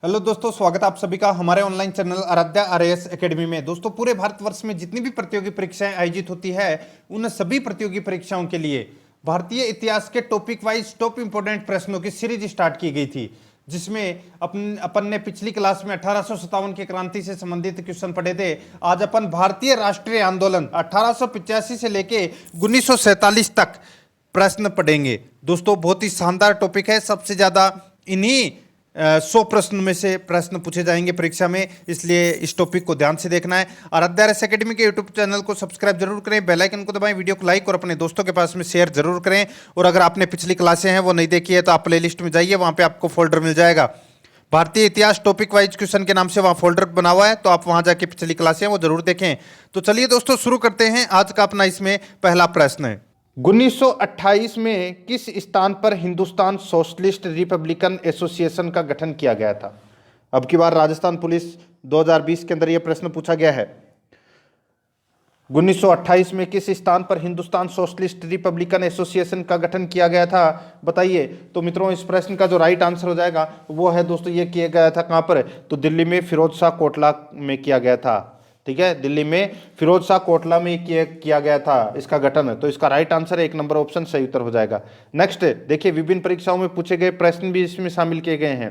Hello दोस्तों, स्वागत है आप सभी का हमारे online channel Aradhya RAS academy में। दोस्तों, पूरे भारतवर्ष में जितनी भी प्रतियोगी परीक्षाएं आयोजित होती है उन सभी प्रतियोगी परीक्षाओं के लिए भारतीय इतिहास के टॉपिक वाइज टॉप इंपोर्टेंट प्रश्नों की सीरीज स्टार्ट की गई थी, जिसमें अपन ने पिछली क्लास में 1857 की क्रांति से संबंधित क्वेश्चन पढ़े थे। आज अपन भारतीय राष्ट्रीय आंदोलन 1885 से लेके 1947 तक प्रश्न पढ़ेंगे। दोस्तों, बहुत ही शानदार टॉपिक है। सबसे ज्यादा इन्हीं 100 प्रश्न में से प्रश्न पूछे जाएंगे परीक्षा में, इसलिए इस टॉपिक को ध्यान से देखना है। आराध्या आरएएस एकेडमी के यूट्यूब चैनल को सब्सक्राइब जरूर करें, बेल आइकन को दबाएं, वीडियो को लाइक और अपने दोस्तों के पास में शेयर जरूर करें। और अगर आपने पिछली क्लासें हैं वो नहीं देखी है तो आप प्लेलिस्ट में जाइए, वहां पे आपको फोल्डर मिल जाएगा। भारतीय इतिहास टॉपिक वाइज क्वेश्चन के नाम से वहां फोल्डर बना हुआ है, तो आप वहां जाके पिछली क्लासें वो जरूर देखें। तो चलिए दोस्तों, शुरू करते हैं। आज का अपना इसमें पहला प्रश्न है, 1928 में किस स्थान पर हिंदुस्तान सोशलिस्ट रिपब्लिकन एसोसिएशन का गठन किया गया था? अब की बार राजस्थान पुलिस 2020 के अंदर यह प्रश्न पूछा गया है। 1928 में किस स्थान पर हिंदुस्तान सोशलिस्ट रिपब्लिकन एसोसिएशन का गठन किया गया था, बताइए। तो मित्रों, इस प्रश्न का जो राइट आंसर हो जाएगा वो है दोस्तों, ये किया गया था कहां पर? तो दिल्ली में फिरोज शाह कोटला में किया गया था। ठीक है, दिल्ली में फिरोज शाह कोटला में किया गया था इसका गठन। तो इसका राइट आंसर 1 नंबर ऑप्शन सही उत्तर हो जाएगा। नेक्स्ट देखिए, विभिन्न परीक्षाओं में पूछे गए प्रश्न भी इसमें शामिल किए गए हैं।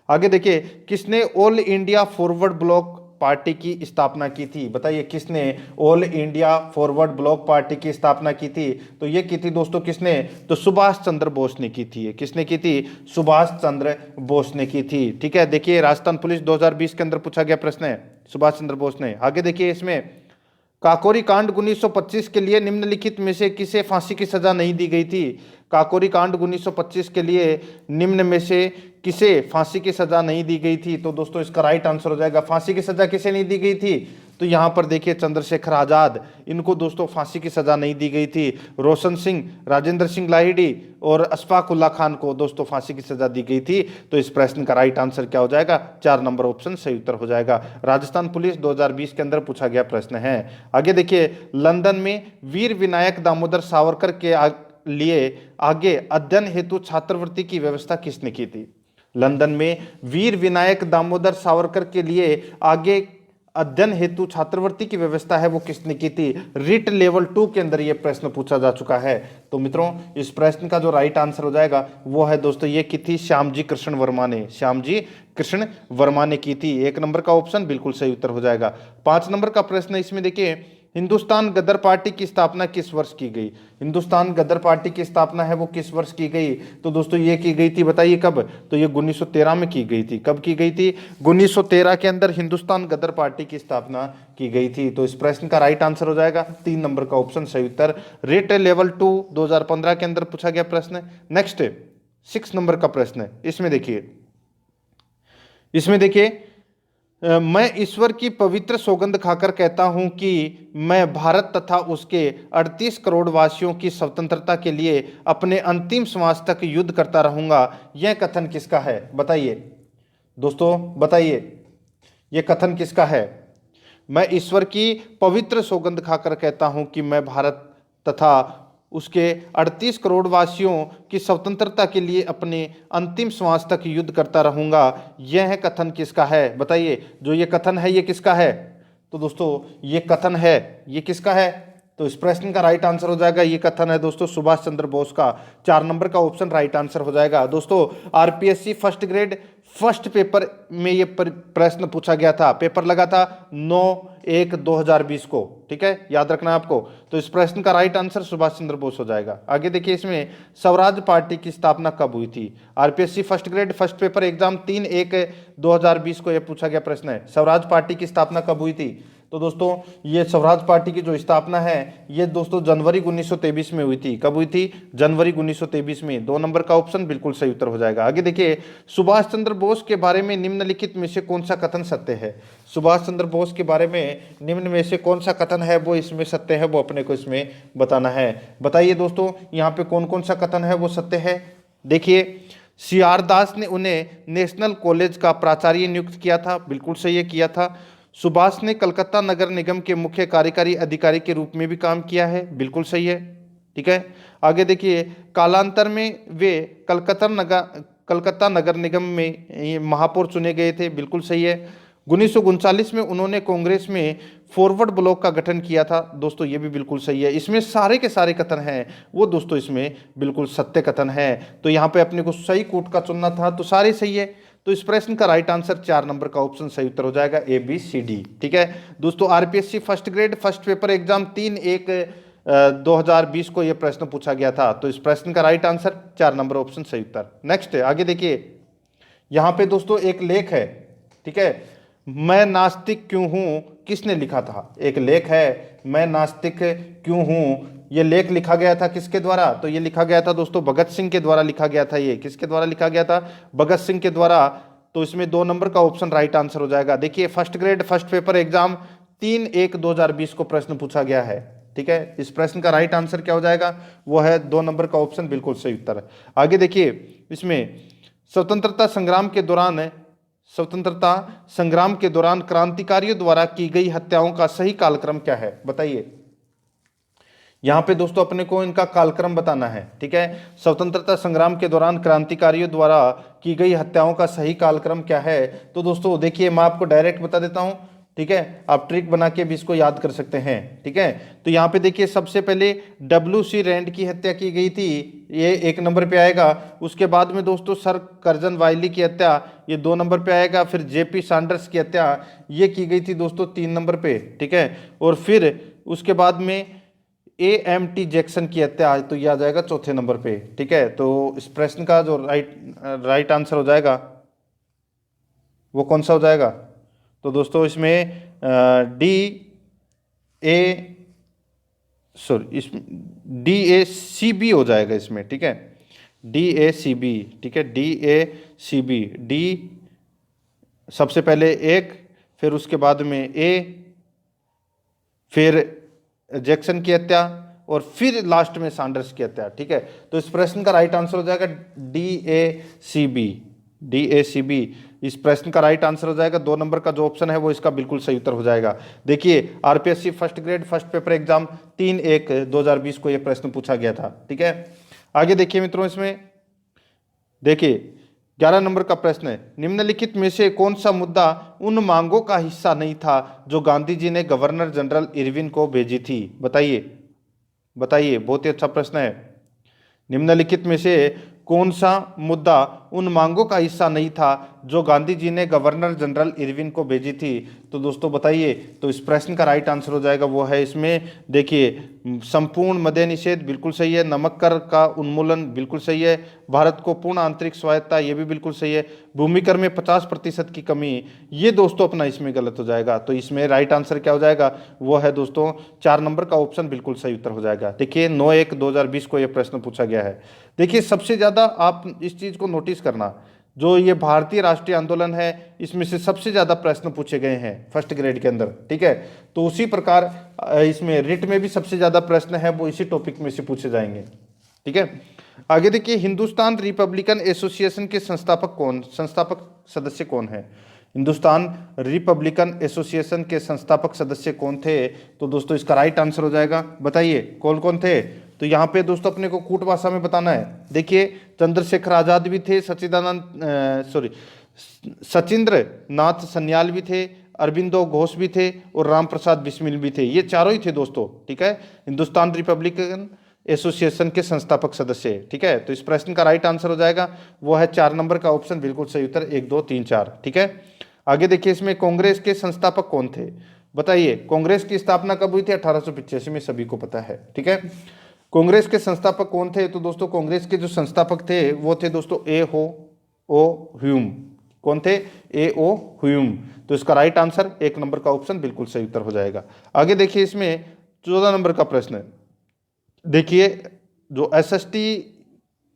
आगे देखिए, किसने all India forward block party की स्थापना की थी? बताइए, किसने all India forward block party की स्थापना की थी? तो ये की थी दोस्तों किसने? तो सुभाष चंद्र बोस ने की थी। किसने की थी? सुभाष चंद्र बोस ने की थी। ठीक है, देखिए राजस्थान पुलिस 2020 के अंदर पूछा गया प्रश्न है, सुभाष चंद्र बोस ने। आगे देखिए, इसमें काकोरी कांड 1925 के लिए निम्नलिखित में से किसे फांसी की सजा नहीं दी गई थी? काकोरी कांड 1925 के लिए निम्न में से किसे फांसी की सजा नहीं दी गई थी? तो दोस्तों, इसका राइट आंसर हो जाएगा, फांसी की सजा किसे नहीं दी गई थी? तो यहां पर देखिए, चंद्रशेखर आजाद, इनको दोस्तों फांसी की सजा नहीं दी गई थी। रोशन सिंह, राजेंद्र सिंह लाहिड़ी और अशफाक उल्ला खान को दोस्तों फांसी की सजा दी गई थी। तो इस प्रश्न का राइट आंसर क्या हो जाएगा? 4 नंबर ऑप्शन सही उत्तर हो जाएगा। राजस्थान पुलिस 2020 के अंदर पूछा गया प्रश्न है। आगे देखिए, लंदन में वीर विनायक दामोदर सावरकर के लिए आगे अध्ययन हेतु छात्रवृत्ति की व्यवस्था किसने की थी? लंदन में वीर विनायक दामोदर सावरकर के लिए आगे अध्ययन हेतु छात्रवृत्ति की व्यवस्था है वो किसने की थी? रिट लेवल 2 के अंदर यह प्रश्न पूछा जा चुका है। तो मित्रों, इस प्रश्न का जो राइट आंसर हो जाएगा वो है दोस्तों, ये की थी श्यामजी कृष्ण वर्मा ने। श्यामजी कृष्ण वर्मा ने की थी। 1 नंबर का ऑप्शन बिल्कुल सही उत्तर हो जाएगा। 5 नंबर का प्रश्न है, इसमें देखिए, हिंदुस्तान गदर पार्टी की स्थापना किस वर्ष की गई? हिंदुस्तान गदर पार्टी की स्थापना है वो किस वर्ष की गई? तो दोस्तों, ये की गई थी, बताइए कब? तो ये 1913 में की गई थी। कब की गई थी? 1913 के अंदर हिंदुस्तान गदर पार्टी की स्थापना की गई थी। तो इस प्रश्न का राइट आंसर हो जाएगा 3 नंबर का ऑप्शन सही उत्तर। रेट लेवल 2 2015 के अंदर पूछा गया प्रश्न। नेक्स्ट 6 नंबर का प्रश्न है, इसमें देखिए, मैं ईश्वर की पवित्र सौगंध खाकर कहता हूं कि मैं भारत तथा उसके 38 करोड़ वासियों की स्वतंत्रता के लिए अपने अंतिम श्वास तक युद्ध करता रहूंगा। यह कथन किसका है? बताइए दोस्तों, बताइए, यह कथन किसका है? मैं ईश्वर की पवित्र सौगंध खाकर कहता हूं कि मैं भारत तथा उसके 38 करोड़ वासियों की स्वतंत्रता के लिए अपने अंतिम श्वास तक युद्ध करता रहूंगा। यह कथन किसका है? बताइए, जो ये कथन है ये किसका है? तो दोस्तों, ये कथन है, ये किसका है? तो इस प्रश्न का राइट आंसर हो जाएगा, ये कथन है दोस्तों सुभाष चंद्र बोस का। 4 नंबर का ऑप्शन राइट आंसर हो जाएगा। दोस्तों, RPSC first grade first paper में ये प्रश्न पूछा गया था, पेपर लगा था 9/1/2020 को। ठीक है, याद रखना है आपको। तो इस प्रश्न का राइट आंसर सुभाष चंद्र बोस हो जाएगा। आगे देखिए, इसमें स्वराज पार्टी की स्थापना कब हुई थी? RPSC first grade first paper exam 3/1/2020 को यह पूछा गया प्रश्न है, स्वराज पार्टी की स्थापना कब हुई थी? तो दोस्तों, ये स्वराज पार्टी की जो स्थापना है ये दोस्तों जनवरी 1923 में हुई थी। कब हुई थी? जनवरी 1923 में। 2 नंबर का ऑप्शन बिल्कुल सही उत्तर हो जाएगा। आगे देखिए, सुभाष चंद्र बोस के बारे में निम्नलिखित में से कौन सा कथन सत्य है? सुभाष चंद्र बोस के बारे में निम्न में से कौन सा कथन है वो इसमें सत्य है, वो अपने को इसमें बताना है। बताइए दोस्तों, यहाँ पे कौन कौन सा कथन है वो सत्य है? देखिए, सीआर दास ने उन्हें नेशनल कॉलेज का प्राचार्य नियुक्त किया था, बिल्कुल सही है, किया था। सुभाष ने कलकत्ता नगर निगम के मुख्य कार्यकारी अधिकारी के रूप में भी काम किया है, बिल्कुल सही है। ठीक है, आगे देखिए, कालांतर में वे कलकत्ता नगर निगम में ये महापौर चुने गए थे, बिल्कुल सही है। 1939 में उन्होंने कांग्रेस में फॉरवर्ड ब्लॉक का गठन किया था, दोस्तों ये भी बिल्कुल सही है। इसमें सारे के सारे कथन हैं वो दोस्तों इसमें बिल्कुल सत्य कथन है, तो यहाँ पे अपने को सही कूट का चुनना था, तो सारे सही है। तो इस प्रश्न का राइट आंसर 4 नंबर का ऑप्शन सही उत्तर हो जाएगा, ए बी सी डी। ठीक है दोस्तों, RPSC first grade first paper exam 3/1/2020 को यह प्रश्न पूछा गया था, तो इस प्रश्न का राइट आंसर 4 नंबर ऑप्शन सही उत्तर। नेक्स्ट है, आगे देखिए, यहां पे दोस्तों एक लेख है, ठीक है, मैं नास्तिक क्यों हूं, किसने लिखा था? एक लेख है, मैं नास्तिक क्यों हूं, ये लेख लिखा गया था किसके द्वारा? तो ये लिखा गया था दोस्तों भगत सिंह के द्वारा लिखा गया था। ये किसके द्वारा लिखा गया था? भगत सिंह के द्वारा। तो इसमें 2 नंबर का ऑप्शन राइट आंसर हो जाएगा। देखिए first grade first paper exam 3/1/2020 को प्रश्न पूछा गया है, ठीक है। इस प्रश्न का राइट आंसर क्या हो जाएगा? वो है 2 नंबर का ऑप्शन बिल्कुल सही उत्तर है। आगे देखिए, इसमें स्वतंत्रता संग्राम के दौरान क्रांतिकारियों द्वारा की गई हत्याओं का सही कालक्रम क्या है? बताइए। यहां पे दोस्तों अपने को इनका कालक्रम बताना है, ठीक है। स्वतंत्रता संग्राम के दौरान क्रांतिकारियों द्वारा की गई हत्याओं का सही कालक्रम क्या है? तो दोस्तों देखिए, मैं आपको डायरेक्ट बता देता हूं, ठीक है, आप ट्रिक बना के भी इसको याद कर सकते हैं, ठीक है। तो यहाँ पे देखिए, सबसे पहले WC रैंड की हत्या की गई थी, ये 1 नंबर पे आएगा। उसके बाद में दोस्तों सर कर्जन वाइली की हत्या, ये 2 नंबर पे आएगा। फिर JP सैंडर्स की हत्या ये की गई थी दोस्तों 3 नंबर पे, ठीक है। और फिर उसके बाद में AMT जैक्सन की हत्या, तो यह आ जाएगा 4थे नंबर पे, ठीक है। तो इस प्रश्न का जो राइट आंसर हो जाएगा वो कौन सा हो जाएगा? तो दोस्तों इसमें DACB हो जाएगा इसमें, ठीक है, DACB, ठीक है, DACB। डी सबसे पहले 1, फिर उसके बाद में A, फिर जैक्सन की हत्या, और फिर लास्ट में सैंडर्स की हत्या, ठीक है। तो इस प्रश्न का राइट आंसर हो जाएगा DACB। इस प्रश्न का राइट आंसर हो जाएगा 2 नंबर का जो ऑप्शन है वो इसका बिल्कुल सही उत्तर हो जाएगा। देखिए RPSC first grade first paper exam 3/1/2020 को यह प्रश्न पूछा गया था, ठीक है। आगे देखिए मित्रों, इसमें देखिए 11 नंबर का प्रश्न है, निम्नलिखित में से कौन सा मुद्दा उन मांगों का हिस्सा नहीं था जो गांधी जी ने गवर्नर जनरल इरविन को भेजी थी? बताइए, बहुत ही अच्छा प्रश्न है। निम्नलिखित में से कौन सा मुद्दा उन मांगों का हिस्सा नहीं था जो गांधी जी ने गवर्नर जनरल इरविन को भेजी थी? तो दोस्तों बताइए। तो इस प्रश्न का राइट आंसर हो जाएगा वो है इसमें, देखिए, संपूर्ण मद्य निषेध बिल्कुल सही है, नमक कर का उन्मूलन बिल्कुल सही है, भारत को पूर्ण आंतरिक स्वायत्ता ये भी बिल्कुल सही है, भूमि कर में 50% की कमी, ये दोस्तों अपना इसमें गलत हो जाएगा। तो इसमें राइट आंसर क्या हो जाएगा? वो है दोस्तों 4 नंबर का ऑप्शन बिल्कुल सही उत्तर हो जाएगा। देखिए 9/1/2020 को यह प्रश्न पूछा गया है। देखिए सबसे ज़्यादा आप इस चीज़ को नोटिस करना, जो ये भारतीय राष्ट्रीय आंदोलन है इसमें से सबसे ज़्यादा प्रश्न पूछे गए हैं फर्स्ट ग्रेड के अंदर, ठीक है। तो उसी प्रकार इसमें रिट में भी सबसे ज़्यादा प्रश्न है वो इसी टॉपिक में से पूछे जाएंगे, ठीक है। आगे देखिए, हिंदुस्तान रिपब्लिकन एसोसिएशन के संस्थापक सदस्य कौन है? हिंदुस्तान रिपब्लिकन एसोसिएशन के संस्थापक सदस्य कौन थे? तो दोस्तों इसका राइट आंसर हो जाएगा, बताइए कौन कौन थे? तो यहाँ पे दोस्तों अपने को कूट भाषा में बताना है। देखिए चंद्रशेखर आजाद भी थे, सचिंद्र नाथ सन्याल भी थे, अरबिंदो घोष भी थे, और राम प्रसाद बिस्मिल भी थे। ये चारों ही थे दोस्तों, ठीक है, हिंदुस्तान रिपब्लिकन एसोसिएशन के संस्थापक सदस्य, ठीक है। तो इस प्रश्न का राइट आंसर हो जाएगा वो है 4 नंबर का ऑप्शन बिल्कुल सही उत्तर, 1 2 3 4, ठीक है। आगे देखिए, इसमें कांग्रेस के संस्थापक कौन थे? बताइए, कांग्रेस की स्थापना कब हुई थी? 1885 में, सभी को पता है, ठीक है। कांग्रेस के संस्थापक कौन थे? तो दोस्तों कांग्रेस के जो संस्थापक थे वो थे दोस्तों A.O. ह्यूम। कौन थे? A.O. ह्यूम। तो इसका राइट आंसर 1 नंबर का ऑप्शन बिल्कुल सही उत्तर हो जाएगा। आगे देखिए, इसमें 14 नंबर का प्रश्न है। देखिए जो SST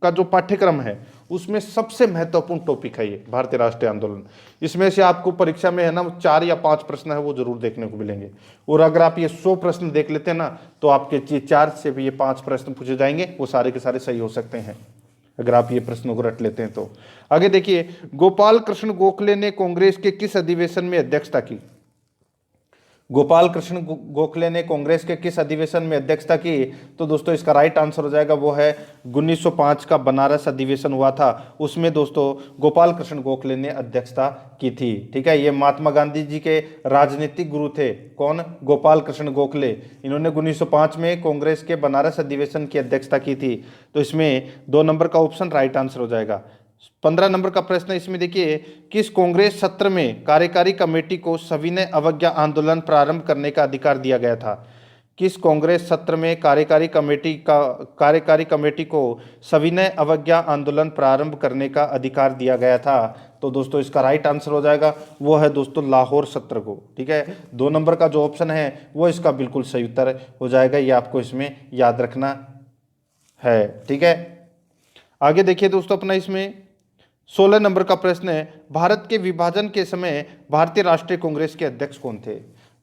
का जो पाठ्यक्रम है उसमें सबसे महत्वपूर्ण टॉपिक है ये भारतीय राष्ट्रीय आंदोलन। इसमें से आपको परीक्षा में है ना 4 या 5 प्रश्न है वो जरूर देखने को मिलेंगे, और अगर आप ये 100 प्रश्न देख लेते हैं ना तो आपके 4 से भी ये 5 प्रश्न पूछे जाएंगे, वो सारे के सारे सही हो सकते हैं अगर आप ये प्रश्नों को रट लेते हैं तो। आगे देखिए, गोपाल कृष्ण गोखले ने कांग्रेस के किस अधिवेशन में अध्यक्षता की? गोपाल कृष्ण गोखले ने कांग्रेस के किस अधिवेशन में अध्यक्षता की? तो दोस्तों इसका राइट आंसर हो जाएगा वो है 1905 का बनारस अधिवेशन हुआ था, उसमें दोस्तों गोपाल कृष्ण गोखले ने अध्यक्षता की थी। ठीक है, ये महात्मा गांधी जी के राजनीतिक गुरु थे। कौन? गोपाल कृष्ण गोखले। इन्होंने 1905 में कांग्रेस के बनारस अधिवेशन की अध्यक्षता की थी। तो इसमें 2 नंबर का ऑप्शन राइट आंसर हो जाएगा। 15 नंबर का प्रश्न है, इसमें देखिए, किस कांग्रेस सत्र में कार्यकारी कमेटी को सविनय अवज्ञा आंदोलन प्रारंभ करने का अधिकार दिया गया था? किस कांग्रेस सत्र में कार्यकारी कमेटी को सविनय अवज्ञा आंदोलन प्रारंभ करने का अधिकार दिया गया था? तो दोस्तों इसका राइट आंसर हो जाएगा वो है दोस्तों लाहौर सत्र को। ठीक है, 2 नंबर का जो ऑप्शन है वो इसका बिल्कुल सही उत्तर हो जाएगा, ये आपको इसमें याद रखना है। ठीक है, आगे देखिए दोस्तों अपना इसमें 16 नंबर का प्रश्न है, भारत के विभाजन के समय भारतीय राष्ट्रीय कांग्रेस के अध्यक्ष कौन थे?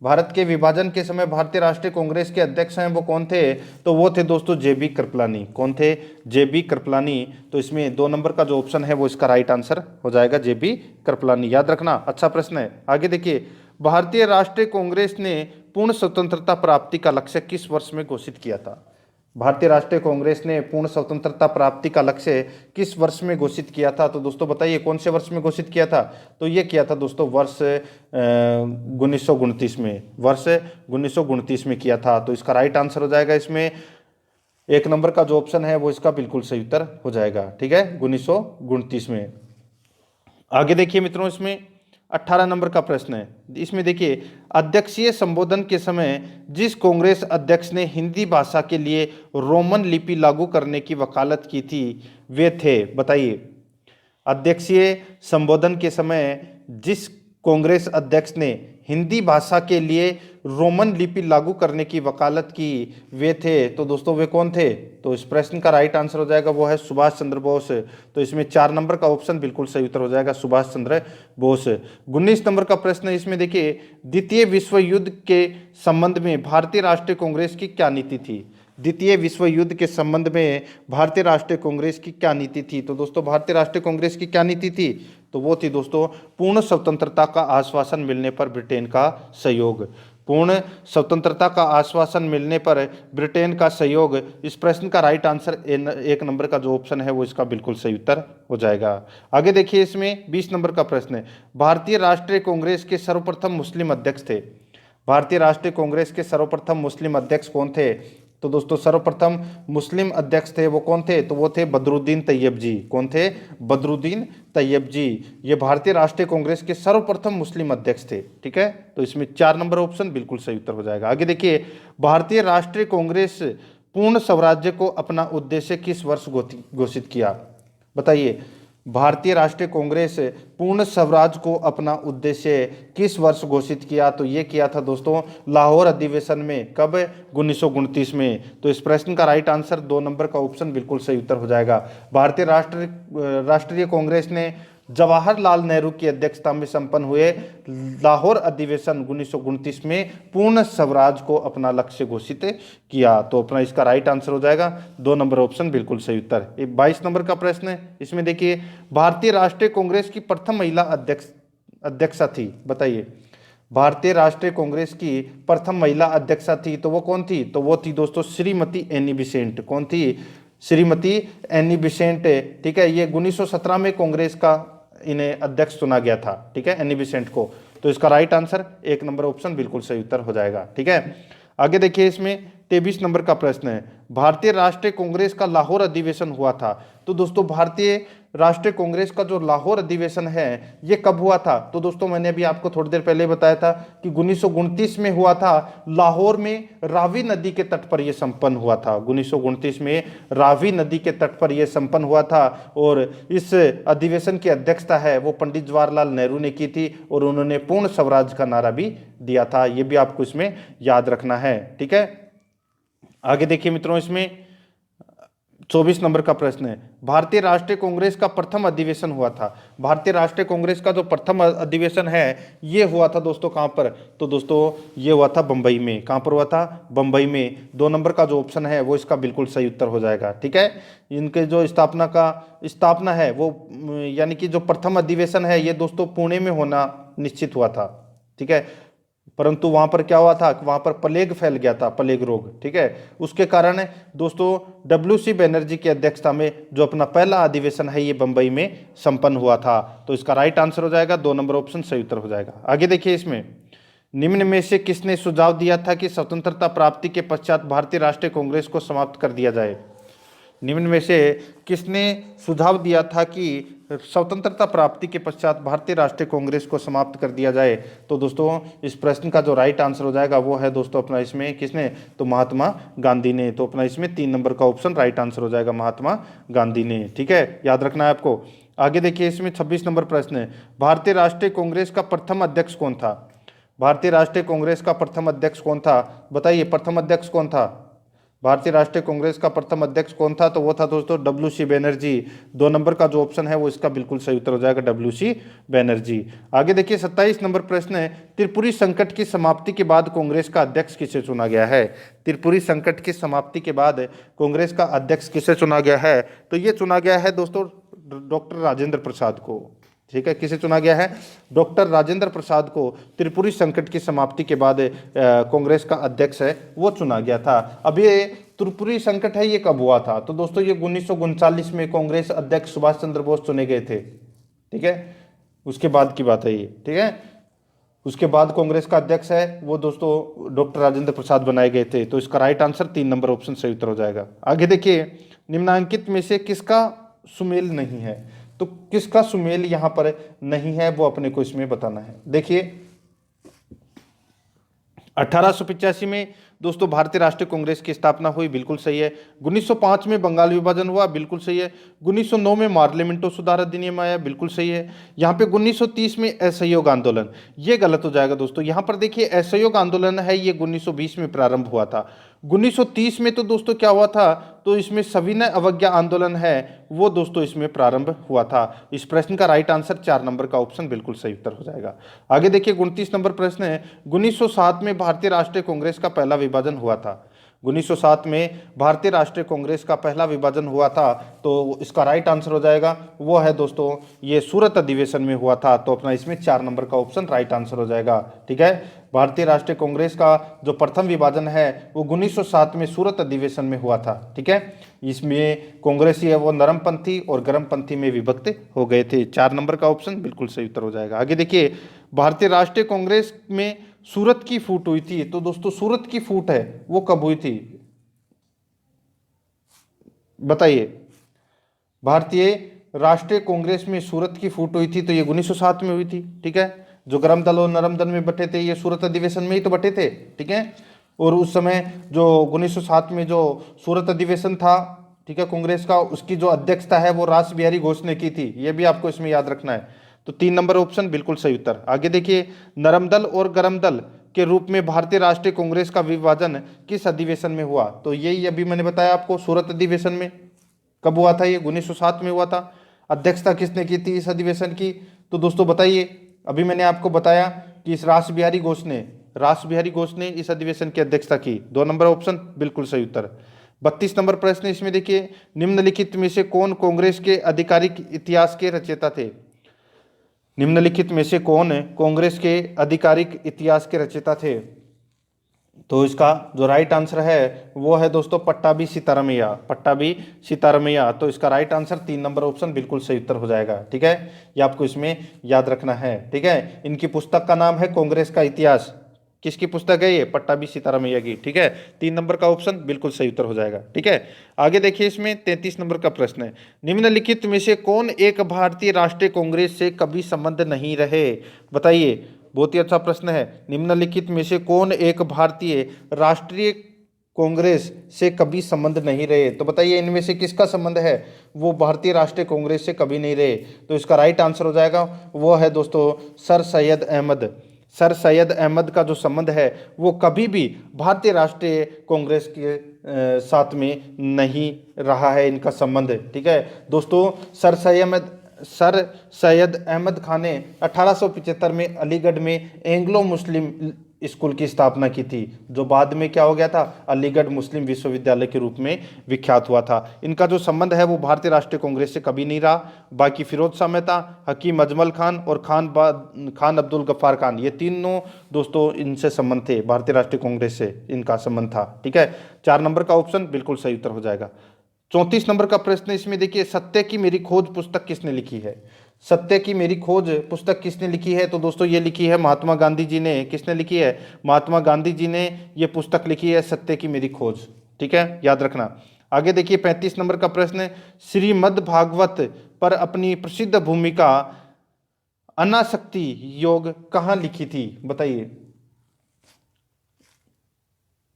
भारत के विभाजन के समय भारतीय राष्ट्रीय कांग्रेस के अध्यक्ष हैं वो कौन थे? तो वो थे दोस्तों जेबी कृपलानी। कौन थे? जेबी कृपलानी। तो इसमें 2 नंबर का जो ऑप्शन है वो इसका राइट आंसर हो जाएगा जेबी कृपलानी, याद रखना, अच्छा प्रश्न है। आगे देखिए, भारतीय राष्ट्रीय कांग्रेस ने पूर्ण स्वतंत्रता प्राप्ति का लक्ष्य किस वर्ष में घोषित किया था? भारतीय राष्ट्रीय कांग्रेस ने पूर्ण स्वतंत्रता प्राप्ति का लक्ष्य किस वर्ष में घोषित किया था? तो दोस्तों बताइए कौन से वर्ष में घोषित किया था? तो ये किया था दोस्तों वर्ष 1929 में, वर्ष 1929 में किया था। तो इसका राइट आंसर हो जाएगा इसमें 1 नंबर का जो ऑप्शन है वो इसका बिल्कुल सही उत्तर हो जाएगा। ठीक है, 1929 में। आगे देखिए मित्रों, इसमें 18 नंबर का प्रश्न है, इसमें देखिए, अध्यक्षीय संबोधन के समय जिस कांग्रेस अध्यक्ष ने हिंदी भाषा के लिए रोमन लिपि लागू करने की वकालत की थी वे थे? बताइए, अध्यक्षीय संबोधन के समय जिस कांग्रेस अध्यक्ष ने हिंदी भाषा के लिए रोमन लिपि लागू करने की वकालत की वे थे? तो दोस्तों वे कौन थे? तो इस प्रश्न का राइट आंसर हो जाएगा वो है सुभाष चंद्र बोस। तो इसमें 4 नंबर का ऑप्शन बिल्कुल सही उत्तर हो जाएगा सुभाष चंद्र बोस। 19 नंबर का प्रश्न है, इसमें देखिए, द्वितीय विश्व युद्ध के संबंध में भारतीय राष्ट्रीय कांग्रेस की क्या नीति थी? द्वितीय विश्व युद्ध के संबंध में भारतीय राष्ट्रीय कांग्रेस की क्या नीति थी? तो दोस्तों भारतीय राष्ट्रीय कांग्रेस की क्या नीति थी? तो वो थी दोस्तों पूर्ण स्वतंत्रता का आश्वासन मिलने पर ब्रिटेन का सहयोग। पूर्ण स्वतंत्रता का आश्वासन मिलने पर ब्रिटेन का सहयोग। इस प्रश्न का राइट आंसर 1 नंबर का जो ऑप्शन है वो इसका बिल्कुल सही उत्तर हो जाएगा। आगे देखिए, इसमें 20 नंबर का प्रश्न है, भारतीय राष्ट्रीय कांग्रेस के सर्वप्रथम मुस्लिम अध्यक्ष थे? भारतीय राष्ट्रीय कांग्रेस के सर्वप्रथम मुस्लिम अध्यक्ष कौन थे? तो दोस्तों सर्वप्रथम मुस्लिम अध्यक्ष थे वो कौन थे? तो वो थे बदरुद्दीन तैयब जी। कौन थे? बदरुद्दीन तैयब जी। ये भारतीय राष्ट्रीय कांग्रेस के सर्वप्रथम मुस्लिम अध्यक्ष थे। ठीक है, तो इसमें 4 नंबर ऑप्शन बिल्कुल सही उत्तर हो जाएगा। आगे देखिए, भारतीय राष्ट्रीय कांग्रेस पूर्ण स्वराज्य को अपना उद्देश्य किस वर्ष घोषित किया? बताइए, भारतीय राष्ट्रीय कांग्रेस पूर्ण स्वराज को अपना उद्देश्य किस वर्ष घोषित किया? तो ये किया था दोस्तों लाहौर अधिवेशन में। कब? 1929 में। तो इस प्रश्न का राइट आंसर 2 नंबर का ऑप्शन बिल्कुल सही उत्तर हो जाएगा। भारतीय राष्ट्रीय कांग्रेस ने जवाहरलाल नेहरू की अध्यक्षता में संपन्न हुए लाहौर अधिवेशन 1929 में पूर्ण स्वराज को अपना लक्ष्य घोषित किया। तो अपना इसका राइट आंसर हो जाएगा 2 नंबर ऑप्शन बिल्कुल सही उत्तर। 22 नंबर का प्रश्न है, इसमें देखिए, भारतीय राष्ट्रीय कांग्रेस की प्रथम महिला अध्यक्षा थी? बताइए, भारतीय राष्ट्रीय कांग्रेस की प्रथम महिला अध्यक्षा थी तो वो कौन थी? तो वो थी दोस्तों श्रीमती एनी बेसेंट। कौन थी? Shrimati Annie Besant. ठीक है, ये 1917 में कांग्रेस का इन्हें अध्यक्ष चुना गया था। ठीक है, एनी बेसेंट को। तो इसका राइट आंसर 1 नंबर ऑप्शन बिल्कुल सही उत्तर हो जाएगा। ठीक है, आगे देखिए, इसमें 23 नंबर का प्रश्न है, भारतीय राष्ट्रीय कांग्रेस का लाहौर अधिवेशन हुआ था? तो दोस्तों भारतीय राष्ट्रीय कांग्रेस का जो लाहौर अधिवेशन है ये कब हुआ था? तो दोस्तों मैंने अभी आपको थोड़ी देर पहले बताया था कि 1929 में हुआ था। लाहौर में रावी नदी के तट पर यह संपन्न हुआ था। 1929 में रावी नदी के तट पर यह संपन्न हुआ था और इस अधिवेशन की अध्यक्षता है वो पंडित जवाहरलाल नेहरू ने की थी और उन्होंने पूर्ण स्वराज का नारा भी दिया था। ये भी आपको इसमें याद रखना है। ठीक है, आगे देखिए मित्रों, इसमें 24 नंबर का प्रश्न है, भारतीय राष्ट्रीय कांग्रेस का प्रथम अधिवेशन हुआ था? भारतीय राष्ट्रीय कांग्रेस का जो प्रथम अधिवेशन है ये हुआ था दोस्तों कहाँ पर? तो दोस्तों ये हुआ था बंबई में। कहाँ पर हुआ था? बंबई में। 2 नंबर का जो ऑप्शन है वो इसका बिल्कुल सही उत्तर हो जाएगा। ठीक है, इनके जो स्थापना है वो यानी कि जो प्रथम अधिवेशन है ये दोस्तों पुणे में होना निश्चित हुआ था। ठीक है, परंतु वहां पर क्या हुआ था, वहां पर प्लेग फैल गया था, प्लेग रोग, ठीक है। उसके कारण दोस्तों WC बनर्जी की अध्यक्षता में जो अपना पहला अधिवेशन है ये बंबई में संपन्न हुआ था। तो इसका राइट आंसर हो जाएगा 2 नंबर ऑप्शन सही उत्तर हो जाएगा। आगे देखिए, इसमें निम्न में से किसने सुझाव दिया था कि स्वतंत्रता प्राप्ति के पश्चात भारतीय राष्ट्रीय कांग्रेस को समाप्त कर दिया जाए। निम्न में से किसने सुझाव दिया था कि स्वतंत्रता प्राप्ति के पश्चात भारतीय राष्ट्रीय कांग्रेस को समाप्त कर दिया जाए। तो दोस्तों इस प्रश्न का जो राइट आंसर हो जाएगा वो है दोस्तों अपना इसमें किसने, तो महात्मा गांधी ने। तो अपना इसमें 3 नंबर का ऑप्शन राइट आंसर हो जाएगा, महात्मा गांधी ने, ठीक है, याद रखना है आपको। आगे देखिए, इसमें 26 नंबर प्रश्न है, भारतीय राष्ट्रीय कांग्रेस का प्रथम अध्यक्ष कौन था। भारतीय राष्ट्रीय कांग्रेस का प्रथम अध्यक्ष कौन था, बताइए प्रथम अध्यक्ष कौन था। भारतीय राष्ट्रीय कांग्रेस का प्रथम अध्यक्ष कौन था, तो वो था दोस्तों WC बनर्जी। 2 नंबर का जो ऑप्शन है वो इसका बिल्कुल सही उत्तर हो जाएगा, WC बनर्जी। आगे देखिए 27 नंबर प्रश्न है, त्रिपुरी संकट की समाप्ति के बाद कांग्रेस का अध्यक्ष किसे चुना गया है। त्रिपुरी संकट की समाप्ति के बाद कांग्रेस का अध्यक्ष किसे चुना गया है, तो ये चुना गया है दोस्तों डॉक्टर राजेंद्र प्रसाद को, ठीक है। किसे चुना गया है, डॉक्टर राजेंद्र प्रसाद को त्रिपुरी संकट की समाप्ति के बाद कांग्रेस का अध्यक्ष है वो चुना गया था। अब ये त्रिपुरी संकट है ये कब हुआ था, तो दोस्तों ये 1939 में कांग्रेस अध्यक्ष सुभाष चंद्र बोस चुने गए थे, ठीक है, उसके बाद की बात है ये, ठीक है। उसके बाद कांग्रेस का अध्यक्ष है वो दोस्तों डॉक्टर राजेंद्र प्रसाद बनाए गए थे। तो इसका राइट आंसर 3 नंबर ऑप्शन सही उत्तर हो जाएगा। आगे देखिए, निम्नांकित में से किसका सुमेल नहीं है, तो किसका सुमेल यहां पर नहीं है वो अपने को इसमें बताना है। देखिए 1885 में दोस्तों भारतीय राष्ट्रीय कांग्रेस की स्थापना हुई, बिल्कुल सही है। 1905 में बंगाल विभाजन हुआ, बिल्कुल सही है। 1909 में मार्लिमेंटो सुधार अधिनियम आया, बिल्कुल सही है। यहाँ पे 1930 में असहयोग आंदोलन, ये गलत हो जाएगा दोस्तों। यहाँ पर देखिए असहयोग आंदोलन है ये 1920 में प्रारंभ हुआ था। 1930 में तो दोस्तों क्या हुआ था, तो इसमें सविनय अवज्ञा आंदोलन है वो दोस्तों इसमें प्रारंभ हुआ था। इस प्रश्न का राइट आंसर 4 नंबर का ऑप्शन बिल्कुल सही उत्तर हो जाएगा। आगे देखिए 29 नंबर प्रश्न है, 1907 में भारतीय राष्ट्रीय कांग्रेस का पहला विभाजन हुआ था। 1907 में भारतीय राष्ट्रीय कांग्रेस का पहला विभाजन हुआ था, तो इसका राइट आंसर हो जाएगा वो है दोस्तों ये सूरत अधिवेशन में हुआ था। तो अपना इसमें 4 नंबर का ऑप्शन राइट आंसर हो जाएगा, ठीक है। भारतीय राष्ट्रीय कांग्रेस का जो प्रथम विभाजन है वो 1907 में सूरत अधिवेशन में हुआ था, ठीक है। इसमें कांग्रेसी है वो नरमपंथी और गर्मपंथी में विभक्त हो गए थे। 4 नंबर का ऑप्शन बिल्कुल सही उत्तर हो जाएगा। आगे देखिए, भारतीय राष्ट्रीय कांग्रेस में सूरत की फूट हुई थी, तो दोस्तों सूरत की फूट है वो कब हुई थी, बताइए। भारतीय राष्ट्रीय कांग्रेस में सूरत की फूट हुई थी तो ये 1907 में हुई थी, ठीक है। जो गर्म दल और नरम दल में बटे थे ये सूरत अधिवेशन में ही तो बटे थे, ठीक है। और उस समय जो 1907 में जो सूरत अधिवेशन था, ठीक है, कांग्रेस का, उसकी जो अध्यक्षता है वो रास बिहारी घोष ने की थी, ये भी आपको इसमें याद रखना है। तो 3 नंबर ऑप्शन बिल्कुल सही उत्तर। आगे देखिए, नरम दल और गर्म दल के रूप में भारतीय राष्ट्रीय कांग्रेस का विभाजन किस अधिवेशन में हुआ, तो यही अभी मैंने बताया आपको, सूरत अधिवेशन में। कब हुआ था ये, 1907 में हुआ था। अध्यक्षता किसने की थी इस अधिवेशन की, तो दोस्तों बताइए, अभी मैंने आपको बताया कि इस रास बिहारी घोष ने इस अधिवेशन की अध्यक्षता की। 2 नंबर ऑप्शन बिल्कुल सही उत्तर। 32 नंबर प्रश्न इसमें देखिए, निम्नलिखित में से कौन कांग्रेस के आधिकारिक इतिहास के रचयिता थे। निम्नलिखित में से कौन कांग्रेस के आधिकारिक इतिहास के रचयिता थे, तो इसका जो राइट आंसर है वो है दोस्तों पट्टाभी सीतारामैया। तो इसका राइट आंसर 3 नंबर ऑप्शन बिल्कुल सही उत्तर हो जाएगा, ठीक है। ये आपको इसमें याद रखना है, ठीक है। इनकी पुस्तक का नाम है कांग्रेस का इतिहास। किसकी पुस्तक है ये, पट्टाभी सीतारामैया की, ठीक है। 3 नंबर का ऑप्शन बिल्कुल सही उत्तर हो जाएगा, ठीक है। आगे देखिए, इसमें 33 नंबर का प्रश्न है, निम्नलिखित में से कौन एक भारतीय राष्ट्रीय कांग्रेस से कभी संबंध नहीं रहे, बताइए। बहुत ही अच्छा प्रश्न है। निम्नलिखित में से कौन एक भारतीय राष्ट्रीय कांग्रेस से कभी संबंध नहीं रहे, तो बताइए इनमें से किसका संबंध है वो भारतीय राष्ट्रीय कांग्रेस से कभी नहीं रहे। तो इसका राइट आंसर हो जाएगा वो है दोस्तों सर सैयद अहमद का जो संबंध है वो कभी भी भारतीय राष्ट्रीय कांग्रेस के साथ में नहीं रहा है इनका संबंध, ठीक है दोस्तों। सर सैयद अहमद खान ने 1875 में अलीगढ़ में एंग्लो मुस्लिम स्कूल की स्थापना की थी, जो बाद में क्या हो गया था, अलीगढ़ मुस्लिम विश्वविद्यालय के रूप में विख्यात हुआ था। इनका जो संबंध है वो भारतीय राष्ट्रीय कांग्रेस से कभी नहीं रहा। बाकी फिरोज शाह मेहता, हकीम अजमल खान और खान अब्दुल गफ्फार खान, ये तीनों दोस्तों इनसे संबंध थे, भारतीय राष्ट्रीय कांग्रेस से इनका संबंध था। ठीक है, 4 नंबर का ऑप्शन बिल्कुल सही उत्तर हो जाएगा। 34 नंबर का प्रश्न इसमें देखिए, सत्य की मेरी खोज पुस्तक किसने लिखी है? सत्य की मेरी खोज पुस्तक किसने लिखी है? तो दोस्तों ये लिखी है महात्मा गांधी जी ने। किसने लिखी है? महात्मा गांधी जी ने ये पुस्तक लिखी है, सत्य की मेरी खोज। ठीक है, याद रखना। आगे देखिए 35 नंबर का प्रश्न, श्रीमद् भागवत पर अपनी प्रसिद्ध भूमिका अनासक्ति योग कहाँ लिखी थी? बताइए।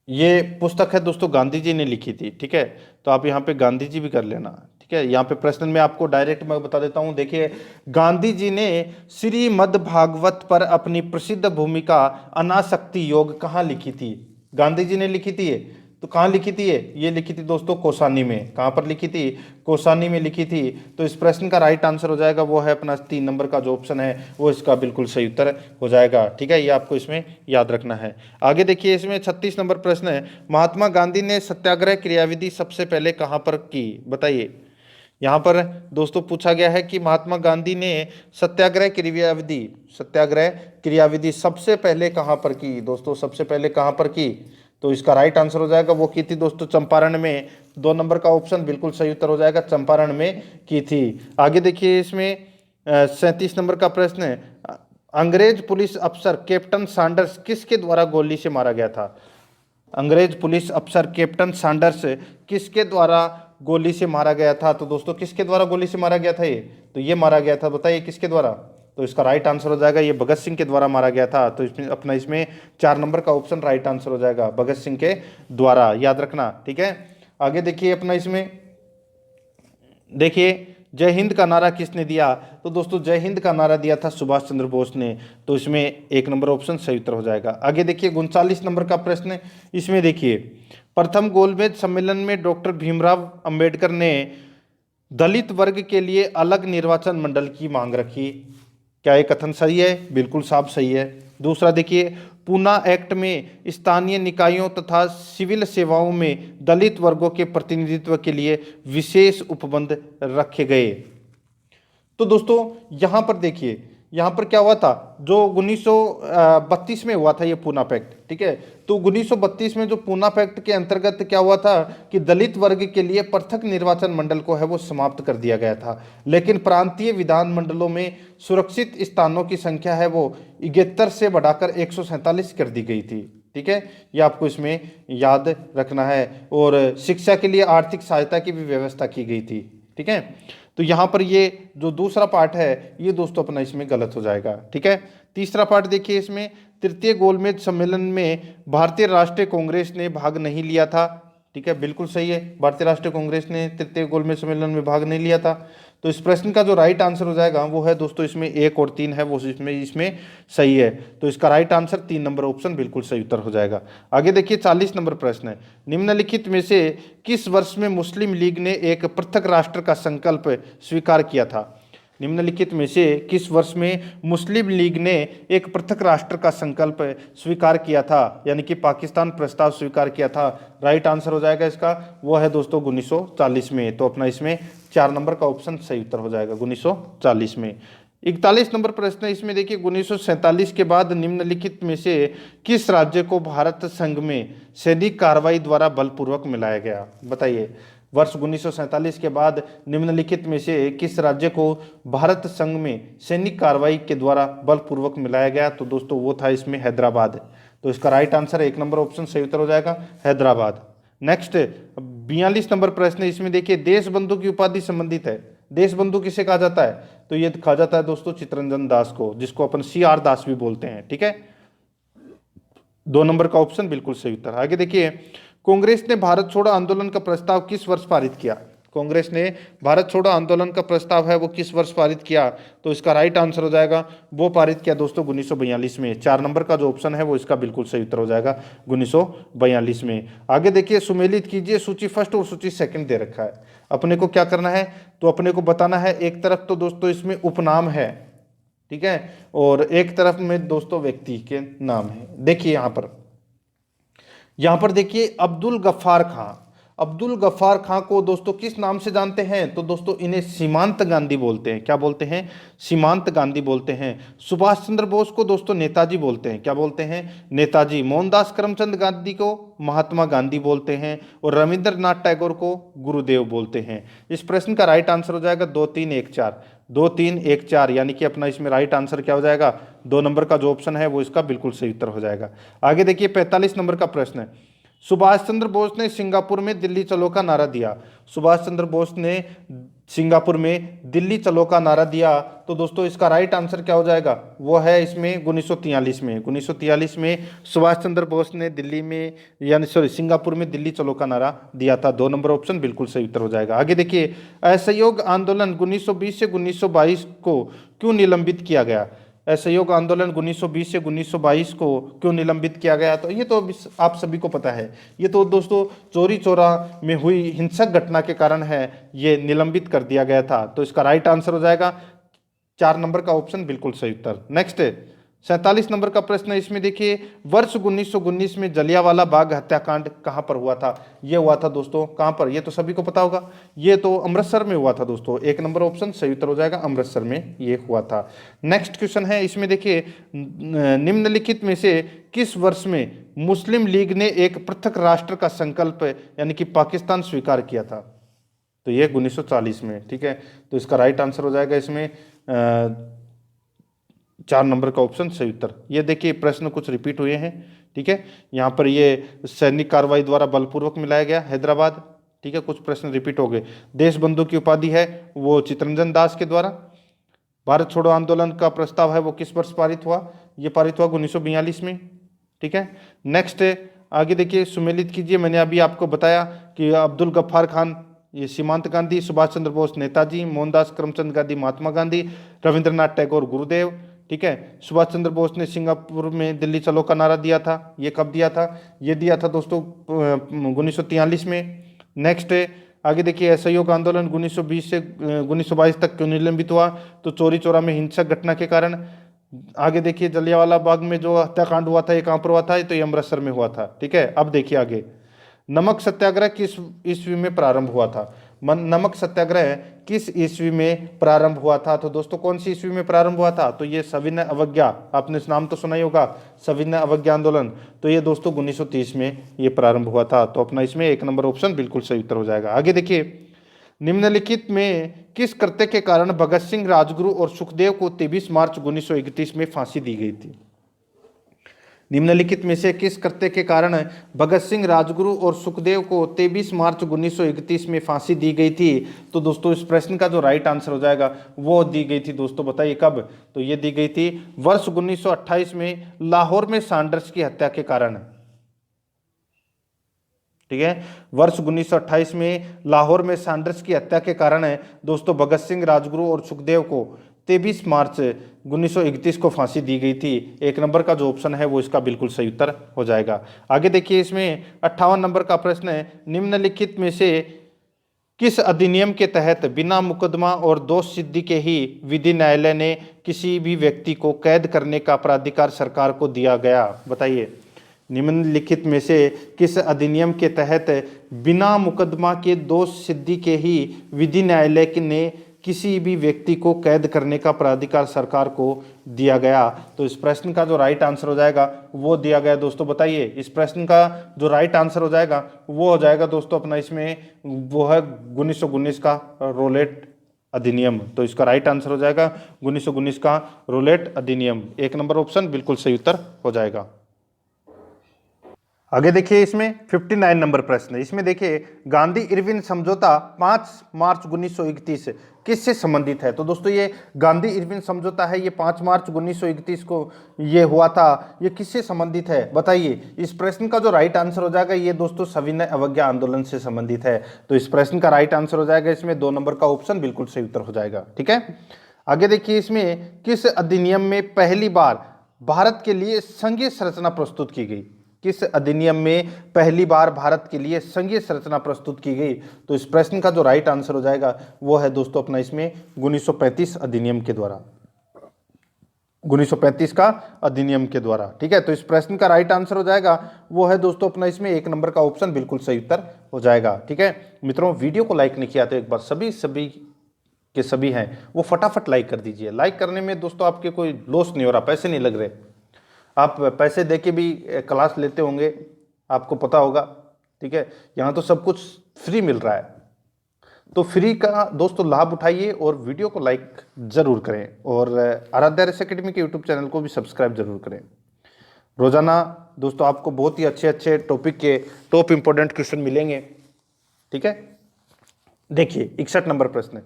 ये पुस्तक है दोस्तों गांधी जी ने लिखी थी। ठीक है, तो आप यहाँ पे गांधी जी भी कर लेना। ठीक है, यहाँ पे प्रश्न में आपको डायरेक्ट मैं बता देता हूँ। देखिए, गांधी जी ने श्रीमद् भागवत पर अपनी प्रसिद्ध भूमिका अनासक्ति योग कहाँ लिखी थी? गांधी जी ने लिखी थी ये, तो कहाँ लिखी थी ये लिखी थी दोस्तों कौसानी में। कहाँ पर लिखी थी? कौसानी में लिखी थी। तो इस प्रश्न का राइट आंसर हो जाएगा वो है अपना 3 नंबर का जो ऑप्शन है वो इसका बिल्कुल सही उत्तर हो जाएगा। ठीक है, ये आपको इसमें याद रखना है। आगे देखिए इसमें 36 नंबर प्रश्न है, महात्मा गांधी ने सत्याग्रह क्रियाविधि सबसे पहले कहाँ पर की? बताइए। यहाँ पर दोस्तों पूछा गया है कि महात्मा गांधी ने सत्याग्रह क्रियाविधि सबसे पहले कहाँ पर की? दोस्तों सबसे पहले कहाँ पर की? तो इसका राइट आंसर हो जाएगा वो की थी दोस्तों चंपारण में। 2 नंबर का ऑप्शन बिल्कुल सही उत्तर हो जाएगा, चंपारण में की थी। आगे देखिए इसमें 37 नंबर का प्रश्न है, अंग्रेज पुलिस अफसर कैप्टन सैंडर्स किसके द्वारा गोली से मारा गया था? अंग्रेज पुलिस अफसर कैप्टन सैंडर्स किसके द्वारा गोली से मारा गया था? तो दोस्तों किसके द्वारा गोली से मारा गया था ये? तो ये मारा गया था, बताइए किसके द्वारा? तो इसका राइट आंसर हो जाएगा ये भगत सिंह के द्वारा मारा गया था। तो इसमें अपना इसमें 4 नंबर का ऑप्शन राइट आंसर हो जाएगा, भगत सिंह के द्वारा, याद रखना। ठीक है, आगे देखिए अपना इसमें देखिए जय हिंद का नारा किसने दिया? तो दोस्तों जय हिंद का नारा दिया था सुभाष चंद्र बोस ने। तो इसमें 1 नंबर ऑप्शन सही उत्तर हो जाएगा। आगे देखिए 39 नंबर का प्रश्न, इसमें देखिए प्रथम गोलमेज सम्मेलन में डॉक्टर भीमराव अंबेडकर ने दलित वर्ग के लिए अलग निर्वाचन मंडल की मांग रखी। क्या ये कथन सही है? बिल्कुल साफ सही है। दूसरा देखिए, पूना एक्ट में स्थानीय निकायों तथा सिविल सेवाओं में दलित वर्गों के प्रतिनिधित्व के लिए विशेष उपबंध रखे गए। तो दोस्तों यहाँ पर देखिए, यहाँ पर क्या हुआ था, जो 1932 में हुआ था ये पूना पैक्ट। ठीक है, तो 1932 में जो पूना पैक्ट के अंतर्गत क्या हुआ था कि दलित वर्ग के लिए पृथक निर्वाचन मंडल को है वो समाप्त कर दिया गया था, लेकिन प्रांतीय विधान मंडलों में सुरक्षित स्थानों की संख्या है वो 71 से बढ़ाकर 147 कर दी गई थी। ठीक है, ये आपको इसमें याद रखना है। और शिक्षा के लिए आर्थिक सहायता की भी व्यवस्था की गई थी। ठीक है, तो यहाँ पर ये जो दूसरा पार्ट है ये दोस्तों अपना इसमें गलत हो जाएगा। ठीक है, तीसरा पार्ट देखिए, इसमें तृतीय गोलमेज सम्मेलन में भारतीय राष्ट्रीय कांग्रेस ने भाग नहीं लिया था। ठीक है, बिल्कुल सही है, भारतीय राष्ट्रीय कांग्रेस ने तृतीय गोलमेज सम्मेलन में भाग नहीं लिया था। तो इस प्रश्न का जो राइट आंसर हो जाएगा वो है दोस्तों इसमें 1 और 3 है वो इसमें सही है। तो इसका राइट आंसर 3 नंबर ऑप्शन बिल्कुल सही उत्तर हो जाएगा। आगे देखिए 40 नंबर प्रश्न है, निम्नलिखित में से किस वर्ष में मुस्लिम लीग ने एक पृथक राष्ट्र का संकल्प स्वीकार किया था? निम्नलिखित में से किस वर्ष में मुस्लिम लीग ने एक पृथक राष्ट्र का संकल्प स्वीकार किया था, यानी कि पाकिस्तान प्रस्ताव स्वीकार किया था? राइट आंसर हो जाएगा इसका वो है दोस्तों 1940 में। तो अपना इसमें 4 नंबर का ऑप्शन सही उत्तर हो जाएगा 1940 में। 41 नंबर प्रश्न है, इसमें देखिए 1947 के बाद निम्नलिखित में से किस राज्य को भारत संघ में सैनिक कार्रवाई द्वारा बलपूर्वक मिलाया गया? बताइए, वर्ष 1947 के बाद निम्नलिखित में से किस राज्य को भारत संघ में सैनिक कार्रवाई के द्वारा बलपूर्वक मिलाया गया? तो दोस्तों वो था इसमें हैदराबाद। तो इसका राइट आंसर 1 नंबर ऑप्शन सही उत्तर हो जाएगा हैदराबाद। नेक्स्ट 42 नंबर प्रश्न है, इसमें देखिए देश बंधु की उपाधि संबंधित है। देश बंधु किसे कहा जाता है? तो ये कहा जाता है दोस्तों चित्तरंजन दास को, जिसको अपन CR दास भी बोलते हैं। ठीक है, 2 नंबर का ऑप्शन बिल्कुल सही उत्तर। आगे देखिए, कांग्रेस ने भारत छोड़ो आंदोलन का प्रस्ताव किस वर्ष पारित किया? कांग्रेस ने भारत छोड़ो आंदोलन का प्रस्ताव है वो किस वर्ष पारित किया? तो इसका राइट आंसर हो जाएगा वो पारित किया दोस्तों 1942 में। 4 नंबर का जो ऑप्शन है वो इसका बिल्कुल सही उत्तर हो जाएगा 1942 में। आगे देखिए, सुमेलित कीजिए, सूची फर्स्ट और सूची सेकंड दे रखा है। अपने को क्या करना है? तो अपने को बताना है, एक तरफ तो दोस्तों इसमें उपनाम है। ठीक है, और एक तरफ में दोस्तों व्यक्ति के नाम है। देखिए यहां पर देखिए अब्दुल गफ्फार खां। अब्दुल गफ्फार खां को दोस्तों किस नाम से जानते हैं? तो दोस्तों इन्हें सीमांत गांधी बोलते हैं। क्या बोलते हैं? सीमांत गांधी बोलते हैं। सुभाष चंद्र बोस को दोस्तों नेताजी बोलते हैं। क्या बोलते हैं? नेताजी। मोहनदास करमचंद गांधी को महात्मा गांधी बोलते हैं, और रविंद्रनाथ टैगोर को गुरुदेव बोलते हैं। इस प्रश्न का राइट आंसर हो जाएगा 2 3 1 4। 2 3 1 4, यानी कि अपना इसमें राइट आंसर क्या हो जाएगा? 2 नंबर का जो ऑप्शन है वो इसका बिल्कुल सही उत्तर हो जाएगा। आगे देखिए 45 नंबर का प्रश्न है। सुभाष चंद्र बोस ने सिंगापुर में दिल्ली चलो का नारा दिया। सुभाष चंद्र बोस ने सिंगापुर में दिल्ली चलो का नारा दिया, तो दोस्तों इसका राइट आंसर क्या हो जाएगा? वो है इसमें 1943 में। 1943 में सुभाष चंद्र बोस ने दिल्ली में, यानी सॉरी सिंगापुर में दिल्ली चलो का नारा दिया था। 2 नंबर ऑप्शन बिल्कुल सही उत्तर हो जाएगा। आगे देखिए असहयोग आंदोलन 1920 से 1922 को क्यों निलंबित किया गया? असहयोग आंदोलन 1920 से 1922 को क्यों निलंबित किया गया? तो ये तो आप सभी को पता है, ये तो दोस्तों चोरी चौरा में हुई हिंसक घटना के कारण है ये निलंबित कर दिया गया था। तो इसका राइट आंसर हो जाएगा 4 नंबर का ऑप्शन बिल्कुल सही उत्तर। नेक्स्ट 47 नंबर का प्रश्न है, इसमें देखिए वर्ष 1919 में जलियांवाला बाग हत्याकांड कहाँ पर हुआ था? ये हुआ था दोस्तों कहाँ पर? ये तो सभी को पता होगा, ये तो अमृतसर में हुआ था दोस्तों। 1 नंबर ऑप्शन सही उत्तर हो जाएगा, अमृतसर में ये हुआ था। नेक्स्ट क्वेश्चन है, इसमें देखिए निम्नलिखित में से किस वर्ष में मुस्लिम लीग ने एक पृथक राष्ट्र का संकल्प यानी कि पाकिस्तान स्वीकार किया था? तो ये 1940 में। ठीक है, तो इसका राइट आंसर हो जाएगा इसमें 4 नंबर का ऑप्शन सही उत्तर। ये देखिए प्रश्न कुछ रिपीट हुए हैं। ठीक है, यहाँ पर ये सैनिक कार्रवाई द्वारा बलपूर्वक मिलाया गया हैदराबाद। ठीक है, कुछ प्रश्न रिपीट हो गए। देश बंधु की उपाधि है वो चित्तरंजन दास के द्वारा। भारत छोड़ो आंदोलन का प्रस्ताव है वो किस वर्ष पारित हुआ? ये पारित हुआ 1942 में। ठीक है, नेक्स्ट आगे देखिए सुमेलित कीजिए। मैंने अभी आपको बताया कि अब्दुल गफ्फार खान ये सीमांत गांधी, सुभाष चंद्र बोस नेताजी, मोहनदास करमचंद गांधी महात्मा गांधी, रविंद्रनाथ टैगोर गुरुदेव। ठीक है, सुभाष चंद्र बोस ने सिंगापुर में दिल्ली चलो का नारा दिया था। ये कब दिया था? ये दिया था दोस्तों 1943 में। नेक्स्ट आगे देखिए असहयोग आंदोलन 1920 से 1922 तक क्यों निलंबित हुआ? तो चोरी चोरा में हिंसक घटना के कारण। आगे देखिए जलियांवाला बाग में जो हत्याकांड हुआ था ये कहाँ पर हुआ था? तो ये अमृतसर में हुआ था। ठीक है, अब देखिए आगे नमक सत्याग्रह किस ईस्वी में प्रारंभ हुआ था? नमक सत्याग्रह किस ईस्वी में प्रारंभ हुआ था? तो दोस्तों कौन सी ईस्वी में प्रारंभ हुआ था? तो ये सविनय अवज्ञा, आपने इस नाम तो सुना ही होगा, सविनय अवज्ञा आंदोलन। तो ये दोस्तों 1930 में ये प्रारंभ हुआ था। तो अपना इसमें 1 नंबर ऑप्शन बिल्कुल सही उत्तर हो जाएगा। आगे देखिए निम्नलिखित में किस कृत्य के कारण भगत सिंह, राजगुरु और सुखदेव को 23 मार्च 1931 में फांसी दी गई थी? निम्नलिखित में से किस कृत्य के कारण भगत सिंह, राजगुरु और सुखदेव को 23 मार्च 1931 में फांसी दी गई थी? तो दोस्तों इस प्रश्न का जो राइट आंसर हो जाएगा वो दी गई थी दोस्तों, बताइए कब? तो ये दी गई थी वर्ष 1928 में लाहौर में सैंडर्स की हत्या के कारण। ठीक है, वर्ष 1928 में लाहौर में सैंडर्स की हत्या के कारण दोस्तों भगत सिंह, राजगुरु और सुखदेव को 23 मार्च 1931 को फांसी दी गई थी। 1 नंबर का जो ऑप्शन है वो इसका बिल्कुल सही उत्तर हो जाएगा। आगे देखिए इसमें 58 नंबर का प्रश्न है, निम्नलिखित में से किस अधिनियम के तहत बिना मुकदमा और दोष सिद्धि के ही विधि न्यायालय ने किसी भी व्यक्ति को कैद करने का प्राधिकार सरकार को दिया गया? बताइए निम्नलिखित में से किस अधिनियम के तहत बिना मुकदमा के दोष सिद्धि के ही विधि न्यायालय ने किसी भी व्यक्ति को कैद करने का प्राधिकार सरकार को दिया गया? तो इस प्रश्न का जो राइट आंसर हो जाएगा वो दिया गया दोस्तों, बताइए इस प्रश्न का जो राइट आंसर हो जाएगा वो हो जाएगा दोस्तों अपना इसमें वो है 1919 का रोलेट अधिनियम। तो इसका राइट आंसर हो जाएगा 1919 का रोलेट अधिनियम। 1 नंबर ऑप्शन बिल्कुल सही उत्तर हो जाएगा। आगे देखिए इसमें 59 नंबर प्रश्न है। इसमें देखिए गांधी इरविन समझौता 5 मार्च 1931 किससे संबंधित है? तो दोस्तों ये गांधी इरविन समझौता है ये 5 मार्च 1931 को ये हुआ था, ये किससे संबंधित है? बताइए इस प्रश्न का जो राइट आंसर हो जाएगा ये दोस्तों सविनय अवज्ञा आंदोलन से संबंधित है। तो इस प्रश्न का राइट आंसर हो जाएगा इसमें 2 नंबर का ऑप्शन बिल्कुल सही उत्तर हो जाएगा। ठीक है, आगे देखिए इसमें किस अधिनियम में पहली बार भारत के लिए संघीय संरचना प्रस्तुत की गई? किस अधिनियम में पहली बार भारत के लिए संघीय संरचना प्रस्तुत की गई? तो इस प्रश्न का जो राइट आंसर हो जाएगा वो है दोस्तों अपना इसमें 1935 अधिनियम के द्वारा। 1935 का अधिनियम के द्वारा। ठीक है, तो इस प्रश्न का राइट आंसर हो जाएगा वो है दोस्तों अपना इसमें 1 नंबर का ऑप्शन बिल्कुल सही उत्तर हो जाएगा। ठीक है मित्रों, वीडियो को लाइक नहीं किया तो एक बार सभी के सभी हैं वो फटाफट लाइक कर दीजिए। लाइक करने में दोस्तों आपके कोई लॉस नहीं हो रहा, पैसे नहीं लग रहे। आप पैसे दे के भी क्लास लेते होंगे, आपको पता होगा। ठीक है, यहाँ तो सब कुछ फ्री मिल रहा है, तो फ्री का दोस्तों लाभ उठाइए और वीडियो को लाइक जरूर करें और आराध्या रेस एकेडमी के यूट्यूब चैनल को भी सब्सक्राइब जरूर करें। रोजाना दोस्तों आपको बहुत ही अच्छे अच्छे टॉपिक के टॉप इंपोर्टेंट क्वेश्चन मिलेंगे। ठीक है, देखिए 61 नंबर प्रश्न,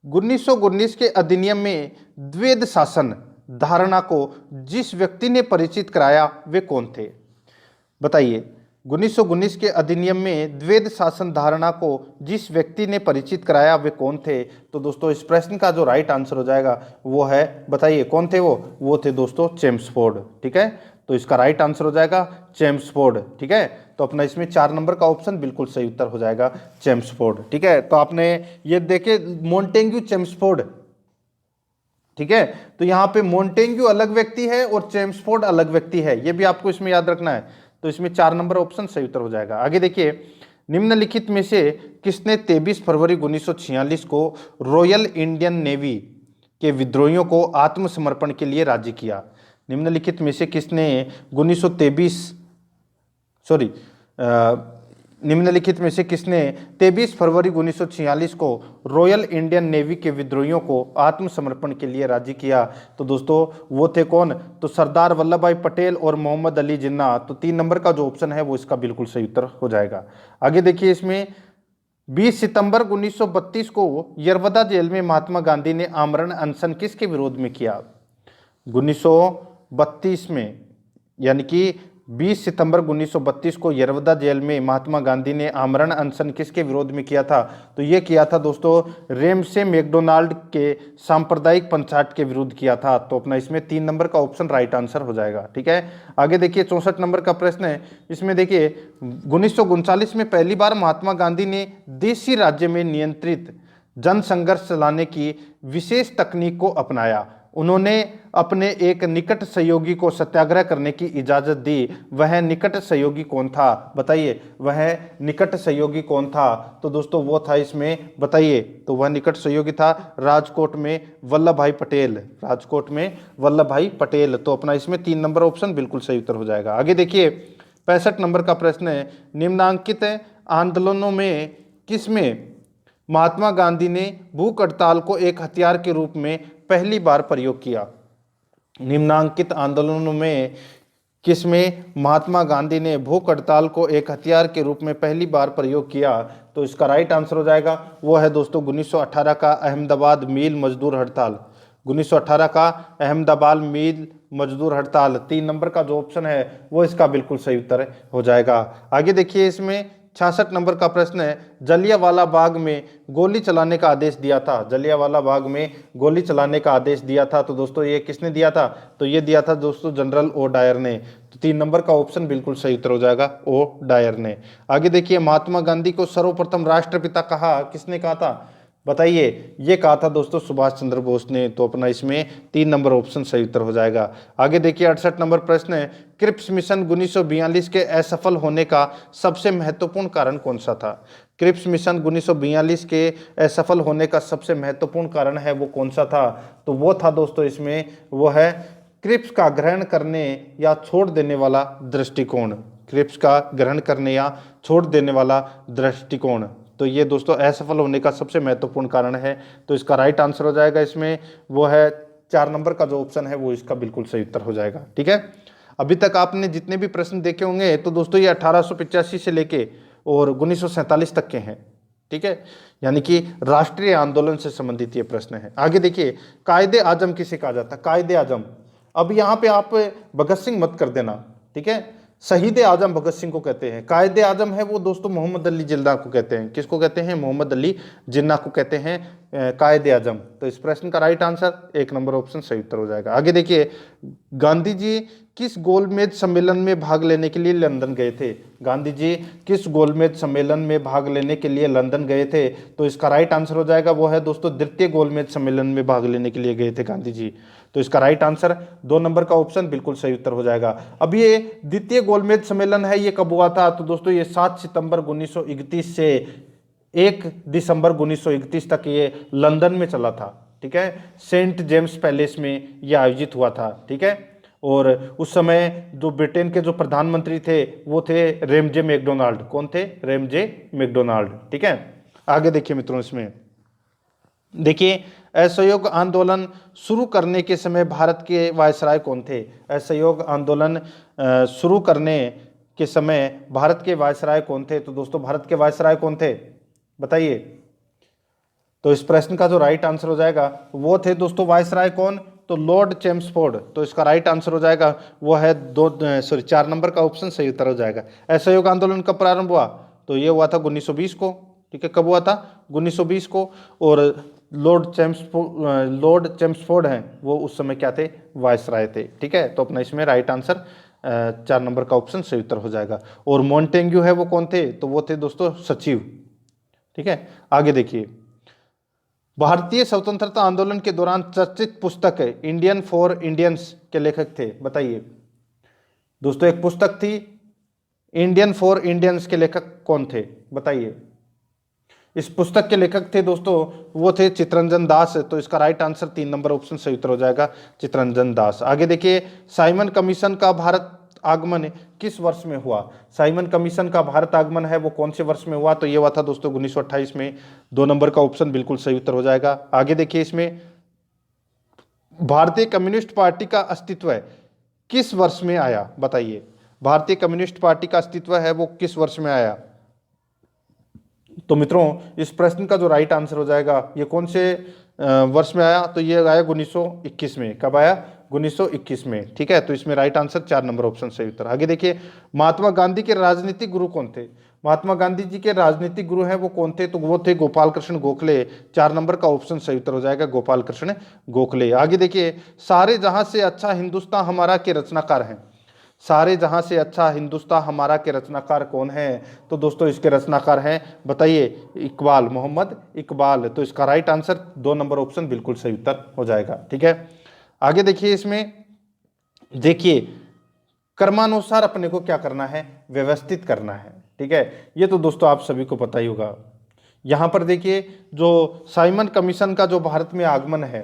1919 के अधिनियम में द्वैध शासन धारणा को जिस व्यक्ति ने परिचित कराया वे कौन थे? बताइए, 1919 के अधिनियम में द्वैध शासन धारणा को जिस व्यक्ति ने परिचित कराया वे कौन थे? तो दोस्तों इस प्रश्न का जो राइट आंसर हो जाएगा वो है, बताइए कौन थे वो थे दोस्तों चेम्सफोर्ड। ठीक है, तो इसका राइट आंसर हो जाएगा चेम्सफोर्ड। ठीक है, तो अपना इसमें 4 नंबर का ऑप्शन बिल्कुल सही उत्तर हो जाएगा चेम्सफोर्ड। ठीक है, तो आपने ये देखे मोंटेग्यू चेम्सफोर्ड। ठीक है, तो यहाँ पे मोंटेग्यू अलग व्यक्ति है और चेम्सफोर्ड अलग व्यक्ति है, ये भी आपको इसमें याद रखना है। तो इसमें 4 नंबर ऑप्शन सही उत्तर हो जाएगा। आगे देखिए, निम्नलिखित में से किसने 23 फरवरी 1946 को रॉयल इंडियन नेवी के विद्रोहियों को आत्मसमर्पण के लिए राजी किया? निम्नलिखित में से किसने 23 फरवरी 1946 को रॉयल इंडियन नेवी के विद्रोहियों को आत्मसमर्पण के लिए राजी किया? तो दोस्तों वो थे कौन? तो सरदार वल्लभ भाई पटेल और मोहम्मद अली जिन्ना। तो 3 नंबर का जो ऑप्शन है वो इसका बिल्कुल सही उत्तर हो जाएगा। आगे देखिए, इसमें 20 सितंबर 1932 को यरवदा जेल में महात्मा गांधी ने आमरण अनशन किसके विरोध में किया? 1932 में, यानी कि 20 सितंबर 1932 को यरवदा जेल में महात्मा गांधी ने आमरण अनशन किसके विरोध में किया था? तो ये किया था दोस्तों रेमसे मैकडोनाल्ड के सांप्रदायिक पंचायत के विरुद्ध किया था। तो अपना इसमें 3 नंबर का ऑप्शन राइट आंसर हो जाएगा। ठीक है, आगे देखिए 64 नंबर का प्रश्न है। इसमें देखिए 1939 में पहली बार महात्मा गांधी ने देशी राज्य में नियंत्रित जनसंघर्ष चलाने की विशेष तकनीक को अपनाया। उन्होंने अपने एक निकट सहयोगी को सत्याग्रह करने की इजाजत दी। वह निकट सहयोगी कौन था? बताइए, वह निकट सहयोगी कौन था? तो दोस्तों वो था इसमें, बताइए, तो वह निकट सहयोगी था राजकोट में वल्लभ भाई पटेल। राजकोट में वल्लभ भाई पटेल। तो अपना इसमें 3 नंबर ऑप्शन बिल्कुल सही उत्तर हो जाएगा। आगे देखिए 65 नंबर का प्रश्न है, निम्नांकित आंदोलनों में किसमें महात्मा गांधी ने भूख हड़ताल को एक हथियार के रूप में पहली बार प्रयोग किया? निम्नांकित आंदोलनों में किसमें महात्मा गांधी ने भूख हड़ताल को एक हथियार के रूप में पहली बार प्रयोग किया? तो इसका राइट आंसर हो जाएगा वो है दोस्तों 1918 का अहमदाबाद मिल मजदूर हड़ताल। 1918 का अहमदाबाद मिल मजदूर हड़ताल। 3 नंबर का जो ऑप्शन है वो इसका बिल्कुल सही उत्तर हो जाएगा। आगे देखिए, इसमें 66 नंबर का प्रश्न है, जलियांवाला बाग में गोली चलाने का आदेश दिया था? जलियांवाला बाग में गोली चलाने का आदेश दिया था, तो दोस्तों ये किसने दिया था? तो ये दिया था दोस्तों जनरल ओ डायर ने। तो 3 नंबर का ऑप्शन बिल्कुल सही उत्तर हो जाएगा, ओ डायर ने। आगे देखिए, महात्मा गांधी को सर्वप्रथम राष्ट्रपिता कहा किसने कहा था? बताइए, ये कहा था दोस्तों सुभाष चंद्र बोस ने। तो अपना इसमें 3 नंबर ऑप्शन सही उत्तर हो जाएगा। आगे देखिए 68 नंबर प्रश्न है, क्रिप्स मिशन 1942 के असफल होने का सबसे महत्वपूर्ण कारण कौन सा था? क्रिप्स मिशन 1942 के असफल होने का सबसे महत्वपूर्ण कारण है वो कौन सा था? तो वो था दोस्तों इसमें, वो है क्रिप्स का ग्रहण करने या छोड़ देने वाला दृष्टिकोण। क्रिप्स का ग्रहण करने या छोड़ देने वाला दृष्टिकोण। तो ये दोस्तों असफल होने का सबसे महत्वपूर्ण कारण है। तो इसका राइट आंसर हो जाएगा इसमें वो है 4 नंबर का जो ऑप्शन है वो इसका बिल्कुल सही उत्तर हो जाएगा। ठीक है, अभी तक आपने जितने भी प्रश्न देखे होंगे तो दोस्तों ये 1885 से लेके और 1947 तक के हैं। ठीक है, यानी कि राष्ट्रीय आंदोलन से संबंधित ये प्रश्न है। आगे देखिए, कायदे आजम किसे कहा जाता है? कायदे आजम, अब यहाँ पे आप भगत सिंह मत कर देना। ठीक है, शहीद आजम भगत सिंह को कहते हैं। कायदे आजम है वो दोस्तों मोहम्मद अली जिन्ना को कहते हैं। किसको कहते हैं? मोहम्मद अली जिन्ना को कहते हैं कायदे आजम। तो इस प्रश्न का राइट आंसर 1 नंबर ऑप्शन सही उत्तर हो जाएगा। आगे देखिए, गांधी जी किस गोलमेज सम्मेलन में भाग लेने के लिए लंदन गए थे? गांधी जी किस गोलमेज सम्मेलन में भाग लेने के लिए लंदन गए थे? तो इसका राइट आंसर हो जाएगा वो है दोस्तों द्वितीय गोलमेज सम्मेलन में भाग लेने के लिए गए थे गांधी जी। तो इसका राइट आंसर 2 नंबर का ऑप्शन बिल्कुल सही उत्तर हो जाएगा। अब ये द्वितीय गोलमेज सम्मेलन है, ये कब हुआ था? तो दोस्तों ये 7 सितंबर 1931 से 1 दिसंबर 1931 तक ये लंदन में चला था। ठीक है, सेंट जेम्स पैलेस में ये आयोजित हुआ था। ठीक है, और उस समय जो ब्रिटेन के जो प्रधानमंत्री थे वो थे रेमजे मैकडोनाल्ड। कौन थे? Ramsay MacDonald. ठीक है, आगे देखिए मित्रों, इसमें देखिए असहयोग आंदोलन शुरू करने के समय भारत के वायसराय कौन थे? असहयोग आंदोलन शुरू करने के समय भारत के वायसराय कौन थे? तो दोस्तों भारत के वायसराय कौन थे बताइए? तो इस प्रश्न का जो राइट आंसर हो जाएगा वो थे दोस्तों वायसराय कौन? तो लॉर्ड चेम्सफोर्ड। तो इसका राइट आंसर हो जाएगा वो है 4 नंबर का ऑप्शन सही उत्तर हो जाएगा। असहयोग आंदोलन कब प्रारंभ हुआ? तो ये हुआ था 1920 को। ठीक है, कब हुआ था? 1920 को। और लॉर्ड चेम्सफोर्ड हैं वो उस समय क्या थे? वायसराय थे। ठीक है, तो अपना इसमें राइट आंसर 4 नंबर का ऑप्शन सही उत्तर हो जाएगा। और मॉन्टेग्यू है वो कौन थे? तो वो थे दोस्तों सचिव। ठीक है, आगे देखिए, भारतीय स्वतंत्रता आंदोलन के दौरान चर्चित पुस्तक है इंडियन फॉर इंडियंस के लेखक थे बताइए? दोस्तों एक पुस्तक थी इंडियन फॉर इंडियंस के लेखक कौन थे बताइए? इस पुस्तक के लेखक थे दोस्तों वो थे चित्तरंजन दास। तो इसका राइट आंसर 3 नंबर ऑप्शन सही उत्तर हो जाएगा, चित्तरंजन दास। आगे देखिए, साइमन कमीशन का भारत आगमन किस वर्ष में हुआ? साइमन कमीशन का भारत आगमन है वो कौन से वर्ष में हुआ? तो ये हुआ था दोस्तों 1928 में। 2 नंबर का ऑप्शन बिल्कुल सही उत्तर हो जाएगा। आगे देखिए, इसमें भारतीय कम्युनिस्ट पार्टी का अस्तित्व किस वर्ष में आया बताइए? भारतीय कम्युनिस्ट पार्टी का अस्तित्व है वो किस वर्ष में आया? तो मित्रों इस प्रश्न का जो राइट आंसर हो जाएगा ये कौन से वर्ष में आया? तो ये आया 1921 में। कब आया? 1921 में। ठीक है, तो इसमें राइट आंसर 4 नंबर ऑप्शन सही उत्तर। आगे देखिए, महात्मा गांधी के राजनीतिक गुरु कौन थे? महात्मा गांधी जी के राजनीतिक गुरु हैं वो कौन थे? तो वो थे गोपाल कृष्ण गोखले। 4 नंबर का ऑप्शन सही उत्तर हो जाएगा, गोपाल कृष्ण गोखले। आगे देखिए, सारे जहां से अच्छा हिंदुस्तान हमारा के रचनाकार हैं। सारे जहां से अच्छा हिंदुस्तान हमारा के रचनाकार कौन है? तो दोस्तों इसके रचनाकार हैं बताइए? इकबाल, मोहम्मद इकबाल। तो इसका राइट आंसर 2 नंबर ऑप्शन बिल्कुल सही उत्तर हो जाएगा। ठीक है, आगे देखिए, इसमें देखिए कर्मानुसार अपने को क्या करना है? व्यवस्थित करना है। ठीक है, ये तो दोस्तों आप सभी को पता ही होगा। यहां पर देखिए जो साइमन कमीशन का जो भारत में आगमन है,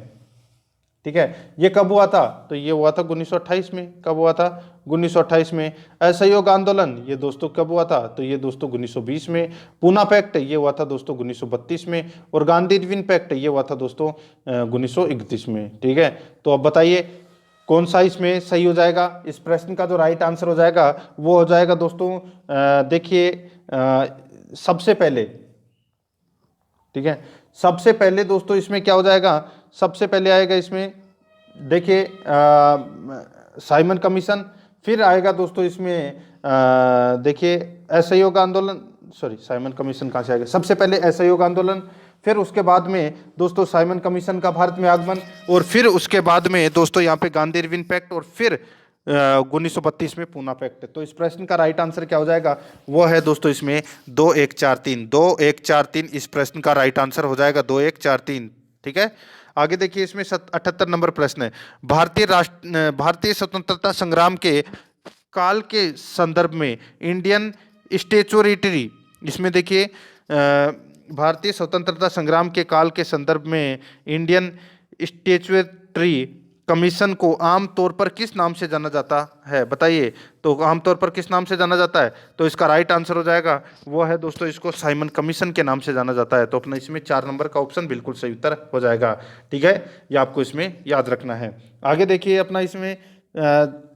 ठीक है, ये कब हुआ था? तो ये हुआ था 1928 में। कब हुआ था? 1928 में। असहयोग आंदोलन ये दोस्तों कब हुआ था? तो ये दोस्तों 1920 में। पूना पैक्ट ये हुआ था दोस्तों 1932 में। और गांधी इरविन पैक्ट ये हुआ था दोस्तों 1931 में। ठीक है, तो अब बताइए कौन सा इसमें सही हो जाएगा? इस प्रश्न का जो राइट आंसर हो जाएगा वो हो जाएगा दोस्तों देखिए सबसे पहले। ठीक है, सबसे पहले दोस्तों इसमें क्या हो जाएगा? सबसे पहले आएगा इसमें देखिए साइमन कमीशन। फिर आएगा दोस्तों इसमें देखिए असहयोग आंदोलन। सॉरी, साइमन कमीशन कहाँ से आएगा? सबसे पहले असहयोग आंदोलन, फिर उसके बाद में दोस्तों साइमन कमीशन का भारत में आगमन, और फिर उसके बाद में दोस्तों यहाँ पे गांधी इरविन पैक्ट, और फिर 1932 में पूना पैक्ट। तो इस प्रश्न का राइट आंसर क्या हो जाएगा? वो है दोस्तों इसमें 2143। 2143 इस प्रश्न का राइट आंसर हो जाएगा, 2143। ठीक है, आगे देखिए, इसमें 78 नंबर प्रश्न है, भारतीय स्वतंत्रता संग्राम के काल के संदर्भ में इंडियन स्टैट्यूटरी, इसमें देखिए भारतीय स्वतंत्रता संग्राम के काल के संदर्भ में इंडियन स्टैट्यूटरी कमीशन को आमतौर पर किस नाम से जाना जाता है बताइए? तो आमतौर पर किस नाम से जाना जाता है? तो इसका राइट आंसर हो जाएगा वो है दोस्तों इसको साइमन कमीशन के नाम से जाना जाता है। तो अपना इसमें 4 नंबर का ऑप्शन बिल्कुल सही उत्तर हो जाएगा। ठीक है, ये आपको इसमें याद रखना है। आगे देखिए अपना इसमें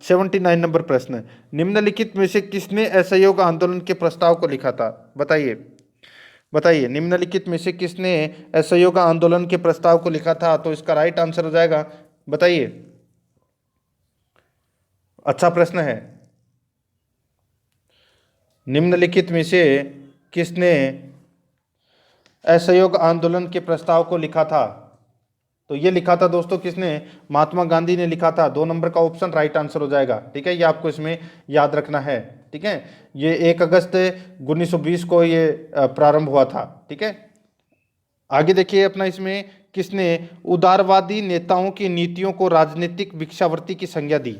79 नंबर प्रश्न, निम्नलिखित में से किसने असहयोग आंदोलन के प्रस्ताव को लिखा था बताइए? बताइए निम्नलिखित में से किसने असहयोग आंदोलन के प्रस्ताव को लिखा था? तो इसका राइट आंसर हो जाएगा बताइए। अच्छा प्रश्न है, निम्नलिखित में से किसने असहयोग आंदोलन के प्रस्ताव को लिखा था? तो ये लिखा था दोस्तों किसने? महात्मा गांधी ने लिखा था। 2 नंबर का ऑप्शन राइट आंसर हो जाएगा। ठीक है, ये आपको इसमें याद रखना है। ठीक है, ये 1 अगस्त 1920 को ये प्रारंभ हुआ था। ठीक है, आगे देखिए अपना इसमें किसने उदारवादी नेताओं की नीतियों को राजनीतिक भिक्षावृत्ति की संज्ञा दी?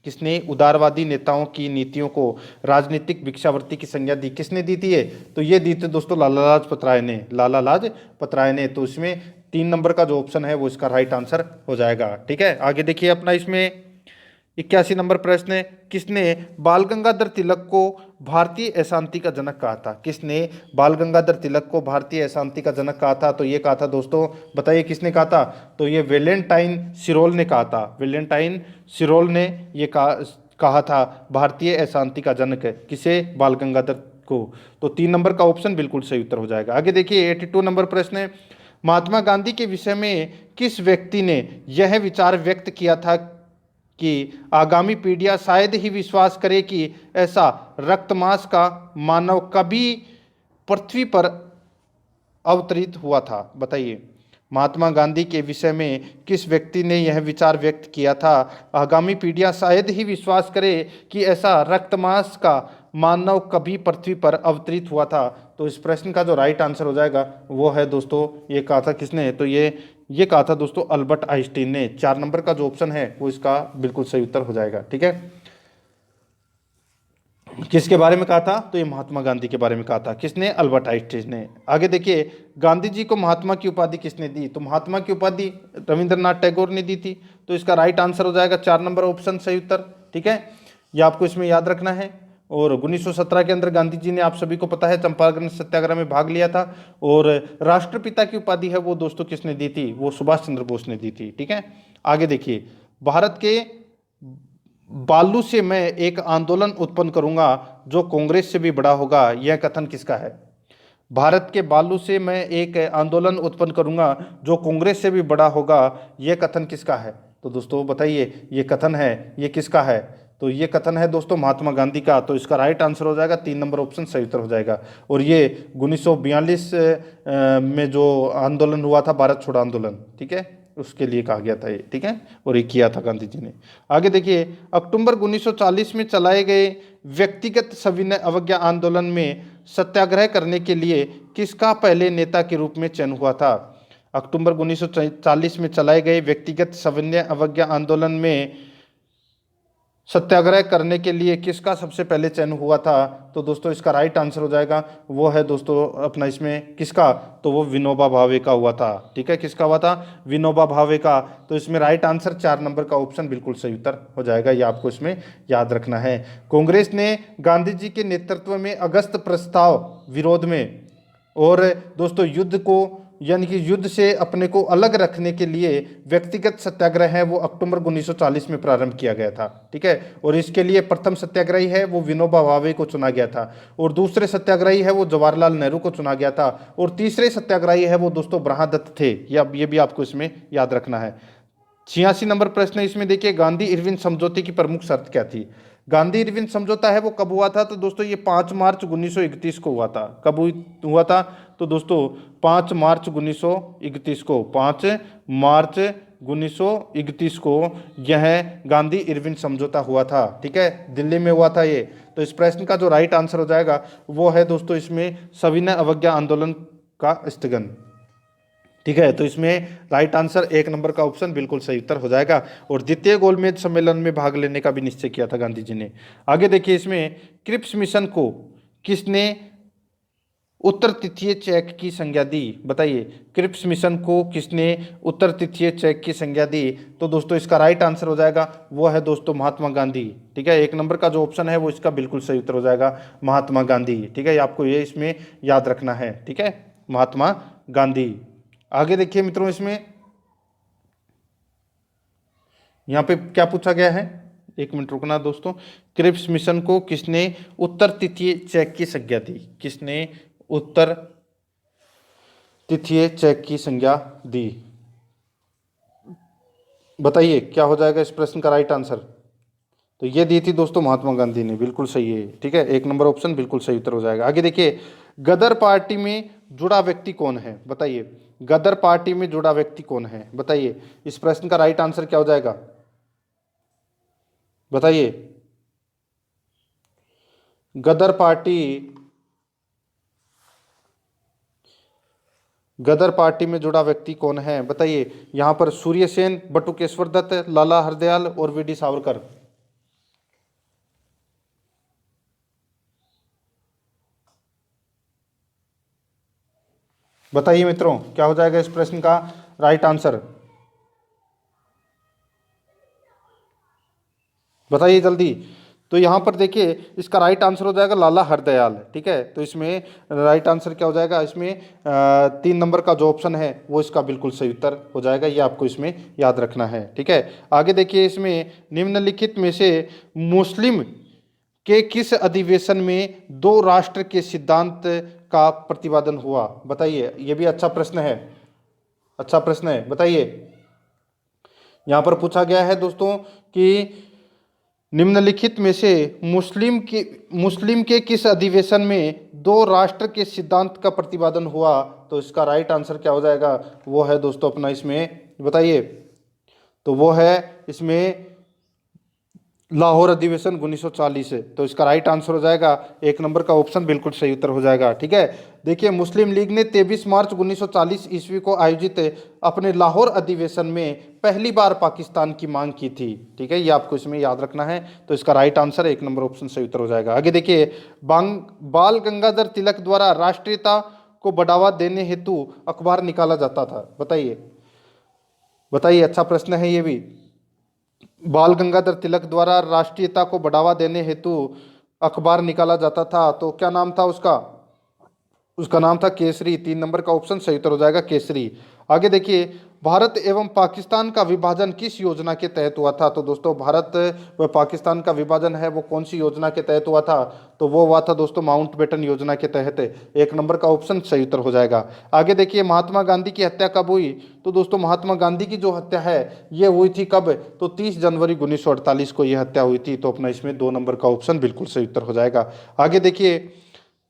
किसने उदारवादी नेताओं की नीतियों को राजनीतिक भिक्षावृत्ति की संज्ञा दी? किसने दी थी ये? तो ये दी थी दोस्तों लाला लाजपत राय ने, लाला लाजपत राय ने। तो इसमें 3 नंबर का जो ऑप्शन है वो इसका राइट आंसर हो जाएगा। ठीक है, आगे देखिए अपना इसमें 81 नंबर प्रश्न है, किसने बाल गंगाधर तिलक को भारतीय अशांति का जनक कहा था? किसने बाल गंगाधर तिलक को भारतीय अशांति का जनक कहा था? तो ये कहा था दोस्तों, बताइए किसने कहा था? तो ये वेलेंटाइन सिरोल ने कहा था। वेलेंटाइन सिरोल ने ये कहा था भारतीय अशांति का जनक है। किसे? बाल गंगाधर को। तो 3 नंबर का ऑप्शन बिल्कुल सही उत्तर हो जाएगा। आगे देखिए 82 नंबर प्रश्न है, महात्मा गांधी के विषय में किस व्यक्ति ने यह विचार व्यक्त किया था कि आगामी पीढ़ियां शायद ही विश्वास करे कि ऐसा रक्तमांस का मानव कभी पृथ्वी पर अवतरित हुआ था? बताइए, महात्मा गांधी के विषय में किस व्यक्ति ने यह विचार व्यक्त किया था, आगामी पीढ़ियां शायद ही विश्वास करे कि ऐसा रक्तमांस का मानव कभी पृथ्वी पर अवतरित हुआ था? तो इस प्रश्न का जो राइट आंसर हो जाएगा वो है दोस्तों, ये कहा था किसने? तो ये कहा था दोस्तों अल्बर्ट आइंस्टीन ने। 4 नंबर का जो ऑप्शन है वो इसका बिल्कुल सही उत्तर हो जाएगा। ठीक है, किसके बारे में कहा था? तो ये महात्मा गांधी के बारे में कहा था। किसने? अल्बर्ट आइंस्टीन ने। आगे देखिए, गांधी जी को महात्मा की उपाधि किसने दी? तो महात्मा की उपाधि रविंद्रनाथ टैगोर ने दी थी। तो इसका राइट आंसर हो जाएगा 4 नंबर ऑप्शन सही उत्तर। ठीक है, ये आपको इसमें याद रखना है। और 1917 के अंदर गांधी जी ने, आप सभी को पता है, चंपारण सत्याग्रह में भाग लिया था। और राष्ट्रपिता की उपाधि है वो दोस्तों किसने दी थी? वो सुभाष चंद्र बोस ने दी थी। ठीक है, आगे देखिए, भारत के बालू से मैं एक आंदोलन उत्पन्न करूंगा जो कांग्रेस से भी बड़ा होगा, यह कथन किसका है? भारत के बालू से मैं एक आंदोलन उत्पन्न करूंगा जो कांग्रेस से भी बड़ा होगा, यह कथन किसका है? तो दोस्तों बताइए, ये कथन है, ये किसका है? तो ये कथन है दोस्तों महात्मा गांधी का। तो इसका राइट आंसर हो जाएगा 3 नंबर ऑप्शन सही उत्तर हो जाएगा। और ये 1942 में जो आंदोलन हुआ था, भारत छोड़ो आंदोलन, ठीक है, उसके लिए कहा गया था ये। ठीक है, और ये किया था गांधी जी ने। आगे देखिए, अक्टूबर 1940 में चलाए गए व्यक्तिगत सविनय अवज्ञा आंदोलन में सत्याग्रह करने के लिए किसका पहले नेता के रूप में चयन हुआ था? अक्टूबर 1940 में चलाए गए व्यक्तिगत सविनय अवज्ञा आंदोलन में सत्याग्रह करने के लिए किसका सबसे पहले चयन हुआ था? तो दोस्तों इसका राइट आंसर हो जाएगा वो है दोस्तों अपना इसमें किसका? तो वो विनोबा भावे का हुआ था। ठीक है, किसका हुआ था? विनोबा भावे का। तो इसमें राइट आंसर 4 नंबर का ऑप्शन बिल्कुल सही उत्तर हो जाएगा। ये आपको इसमें याद रखना है। कांग्रेस ने गांधी जी के नेतृत्व में अगस्त प्रस्ताव विरोध में और दोस्तों युद्ध को, यानी कि युद्ध से अपने को अलग रखने के लिए व्यक्तिगत सत्याग्रह है वो अक्टूबर 1940 में प्रारंभ किया गया था। ठीक है, और इसके लिए प्रथम सत्याग्रही है वो विनोबा भावे को चुना गया था, और दूसरे सत्याग्रही है वो जवाहरलाल नेहरू को चुना गया था, और तीसरे सत्याग्रही है वो दोस्तों ब्रह्मदत्त थे। ये भी आपको इसमें याद रखना है। 86 नंबर प्रश्न है इसमें, देखिए गांधी इरविन समझौते की प्रमुख शर्त क्या थी? गांधी इरविन समझौता है वो कब हुआ था? तो दोस्तों ये 5 मार्च 1931 को हुआ था। कब हुआ था? तो दोस्तों 5 मार्च 1931 को, 5 मार्च 1931 को यह गांधी इरविन समझौता हुआ था। ठीक है, दिल्ली में हुआ था ये। तो इस प्रश्न का जो राइट आंसर हो जाएगा वो है दोस्तों इसमें सविनय अवज्ञा आंदोलन का स्थगन। ठीक है, तो इसमें राइट आंसर 1 नंबर का ऑप्शन बिल्कुल सही उत्तर हो जाएगा। और द्वितीय गोलमेज सम्मेलन में भाग लेने का भी निश्चय किया था गांधी जी ने। आगे देखिए, इसमें क्रिप्स मिशन को किसने उत्तर तिथीय चेक की संज्ञा दी? बताइए, क्रिप्स मिशन को किसने उत्तर तिथीय चेक की संज्ञा दी? तो दोस्तों इसका राइट आंसर हो जाएगा वो है दोस्तों महात्मा गांधी। ठीक है, 1 नंबर का जो ऑप्शन है वो इसका बिल्कुल सही उत्तर हो जाएगा महात्मा गांधी। ठीक है, आपको ये इसमें याद रखना है। ठीक है, महात्मा गांधी। आगे देखिए मित्रों, इसमें यहाँ पे क्या पूछा गया है, 1 मिनट रुकना दोस्तों। क्रिप्स मिशन को किसने उत्तर तिथीय चेक की संज्ञा दी? किसने उत्तर तिथीय चेक की संज्ञा दी? बताइए क्या हो जाएगा इस प्रश्न का राइट आंसर? तो ये दी थी दोस्तों महात्मा गांधी ने। बिल्कुल सही है। ठीक है, 1 नंबर ऑप्शन बिल्कुल सही उत्तर हो जाएगा। आगे देखिए, गदर पार्टी में जुड़ा व्यक्ति कौन है? बताइए, गदर पार्टी में जुड़ा व्यक्ति कौन है? बताइए, इस प्रश्न का राइट आंसर क्या हो जाएगा? बताइए, गदर पार्टी गदर पार्टी में जुड़ा व्यक्ति कौन है, बताइए। यहाँ पर सूर्य सेन, बटुकेश्वर दत्त, लाला हरदयाल और वीडी सावरकर। बताइए मित्रों, क्या हो जाएगा इस प्रश्न का राइट आंसर, बताइए जल्दी। तो यहाँ पर देखिए इसका राइट आंसर हो जाएगा लाला हरदयाल, ठीक है। तो इसमें राइट आंसर क्या हो जाएगा, इसमें 3 नंबर का जो ऑप्शन है वो इसका बिल्कुल सही उत्तर हो जाएगा, ये आपको इसमें याद रखना है, ठीक है। आगे देखिए, इसमें निम्नलिखित में से मुस्लिम के किस अधिवेशन में 2 राष्ट्र के सिद्धांत का प्रतिपादन हुआ, बताइए। ये भी अच्छा प्रश्न है, अच्छा प्रश्न है, बताइए। यहाँ पर पूछा गया है दोस्तों कि निम्नलिखित में से मुस्लिम के किस अधिवेशन में 2 राष्ट्र के सिद्धांत का प्रतिपादन हुआ, तो इसका राइट आंसर क्या हो जाएगा, वो है दोस्तों अपना इसमें, बताइए। तो वो है इसमें लाहौर अधिवेशन 1940 है। तो इसका राइट आंसर हो जाएगा 1 नंबर का ऑप्शन बिल्कुल सही उत्तर हो जाएगा, ठीक है। देखिए, मुस्लिम लीग ने 23 मार्च 1940 ईस्वी को आयोजित अपने लाहौर अधिवेशन में पहली बार पाकिस्तान की मांग की थी, ठीक है। ये आपको इसमें याद रखना है। तो इसका राइट आंसर 1 नंबर ऑप्शन सही उत्तर हो जाएगा। आगे देखिए, बाल गंगाधर तिलक द्वारा राष्ट्रीयता को बढ़ावा देने हेतु अखबार निकाला जाता था, बताइए, बताइए। अच्छा प्रश्न है ये भी। बाल गंगाधर तिलक द्वारा राष्ट्रीयता को बढ़ावा देने हेतु अखबार निकाला जाता था, तो क्या नाम था उसका, उसका नाम था केसरी। 3 नंबर का ऑप्शन सही उत्तर हो जाएगा केसरी। आगे देखिए, भारत एवं पाकिस्तान का विभाजन किस योजना के तहत हुआ था, तो दोस्तों भारत व पाकिस्तान का विभाजन है वो कौन सी योजना के तहत हुआ था, तो वो हुआ था दोस्तों माउंटबेटन योजना के तहत। 1 नंबर का ऑप्शन सही उत्तर हो जाएगा। आगे देखिए, महात्मा गांधी की हत्या कब हुई, तो दोस्तों महात्मा गांधी की जो हत्या है ये हुई थी कब, तो 30 जनवरी 1948 को ये हत्या हुई थी। तो अपना इसमें 2 नंबर का ऑप्शन बिल्कुल सही उत्तर हो जाएगा। आगे देखिए,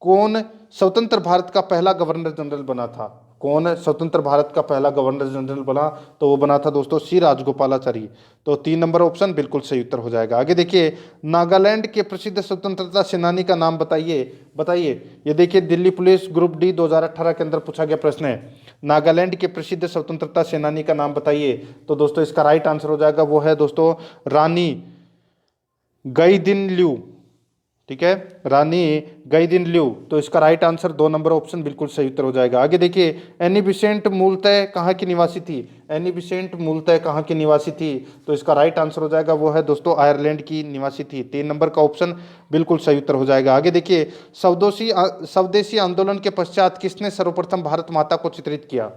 कौन स्वतंत्र भारत का पहला गवर्नर जनरल बना था, कौन स्वतंत्र भारत का पहला गवर्नर जनरल बना, तो वो बना था दोस्तों सी राजगोपालाचारी। तो 3 नंबर ऑप्शन बिल्कुल सही उत्तर हो जाएगा। आगे देखिए, नागालैंड के प्रसिद्ध स्वतंत्रता सेनानी का नाम बताइए, बताइए। ये देखिए, दिल्ली पुलिस ग्रुप डी 2018 के अंदर पूछा गया प्रश्न है, नागालैंड के प्रसिद्ध स्वतंत्रता सेनानी का नाम बताइए। तो दोस्तों इसका राइट आंसर हो जाएगा, वो है दोस्तों रानी गईदिनल्यू, ठीक है, रानी गईदिनल्यू। तो इसका राइट आंसर 2 नंबर ऑप्शन बिल्कुल सही उत्तर हो जाएगा। आगे देखिए, एनी बिसेंट मूलतः कहाँ की निवासी थी, एनी बिसेंट मूलतः कहाँ की निवासी थी, तो इसका राइट आंसर हो जाएगा वो है दोस्तों आयरलैंड की निवासी थी। 3 नंबर का ऑप्शन बिल्कुल सही उत्तर हो जाएगा। आगे देखिए, स्वदेशी आंदोलन के पश्चात किसने सर्वप्रथम भारत माता को चित्रित किया,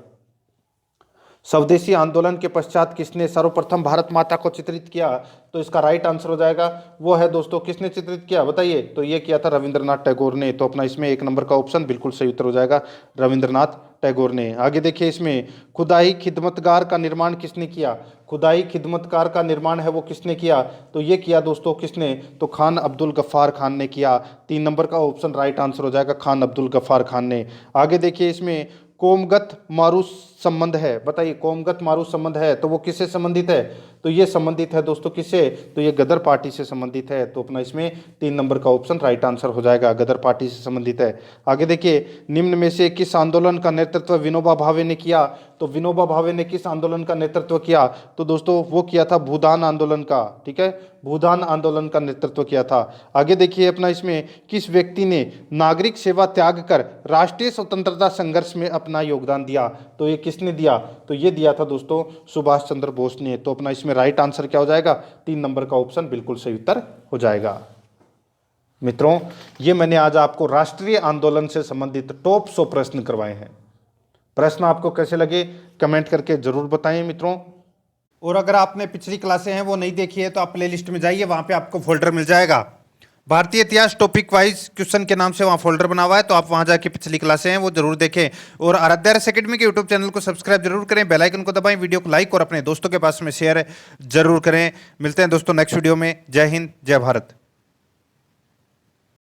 स्वदेशी आंदोलन के पश्चात किसने सर्वप्रथम भारत माता को चित्रित किया, तो इसका राइट आंसर हो जाएगा वो है दोस्तों, किसने चित्रित किया, बताइए। तो ये किया था रविंद्रनाथ टैगोर ने। तो अपना इसमें 1 नंबर का ऑप्शन बिल्कुल सही उत्तर हो जाएगा, रविंद्रनाथ टैगोर ने। आगे देखिए, इसमें खुदाई खिदमतगार का निर्माण किसने किया, खुदाई खिदमतगार का निर्माण है वो किसने किया, तो ये किया दोस्तों किसने, तो खान अब्दुल गफ्फार खान ने किया। 3 नंबर का ऑप्शन राइट आंसर हो जाएगा, खान अब्दुल गफ्फार खान ने। आगे देखिए, इसमें कोमगत मारू संबंध है, बताइए, कोमगत मारू संबंध है तो वो किससे संबंधित है, तो ये संबंधित है दोस्तों किससे, तो ये गदर पार्टी से संबंधित है। तो अपना इसमें 3 नंबर का ऑप्शन राइट आंसर हो जाएगा, गदर पार्टी से संबंधित है। आगे देखिए, निम्न में से किस आंदोलन का नेतृत्व विनोबा भावे ने किया, तो विनोबा भावे ने किस आंदोलन का नेतृत्व किया, तो दोस्तों वो किया था भूदान आंदोलन का, ठीक है, भूदान आंदोलन का नेतृत्व किया था। आगे देखिए, अपना इसमें किस व्यक्ति ने नागरिक सेवा त्याग कर राष्ट्रीय स्वतंत्रता संघर्ष में अपना योगदान दिया, तो ये किसने दिया, तो ये दिया था दोस्तों सुभाष चंद्र बोस ने। तो अपना इसमें राइट आंसर क्या हो जाएगा, 3 नंबर का ऑप्शन बिल्कुल सही उत्तर हो जाएगा। मित्रों, ये मैंने आज आपको राष्ट्रीय आंदोलन से संबंधित टॉप 100 प्रश्न करवाए हैं। प्रश्न आपको कैसे लगे कमेंट करके जरूर बताएं मित्रों। और अगर आपने पिछली क्लासें हैं वो नहीं देखी है तो आप प्ले लिस्ट में जाइए, वहां पे आपको फोल्डर मिल जाएगा, भारतीय इतिहास टॉपिक वाइज क्वेश्चन के नाम से वहां फोल्डर बना हुआ है, तो आप वहां जाके पिछली क्लासें हैं वो जरूर देखें। और आराध्या एकेडमी के यूट्यूब चैनल को सब्सक्राइब जरूर करें, बेल आइकन को दबाएं, वीडियो को लाइक और अपने दोस्तों के पास में शेयर जरूर करें। मिलते हैं दोस्तों नेक्स्ट वीडियो में। जय हिंद, जय भारत।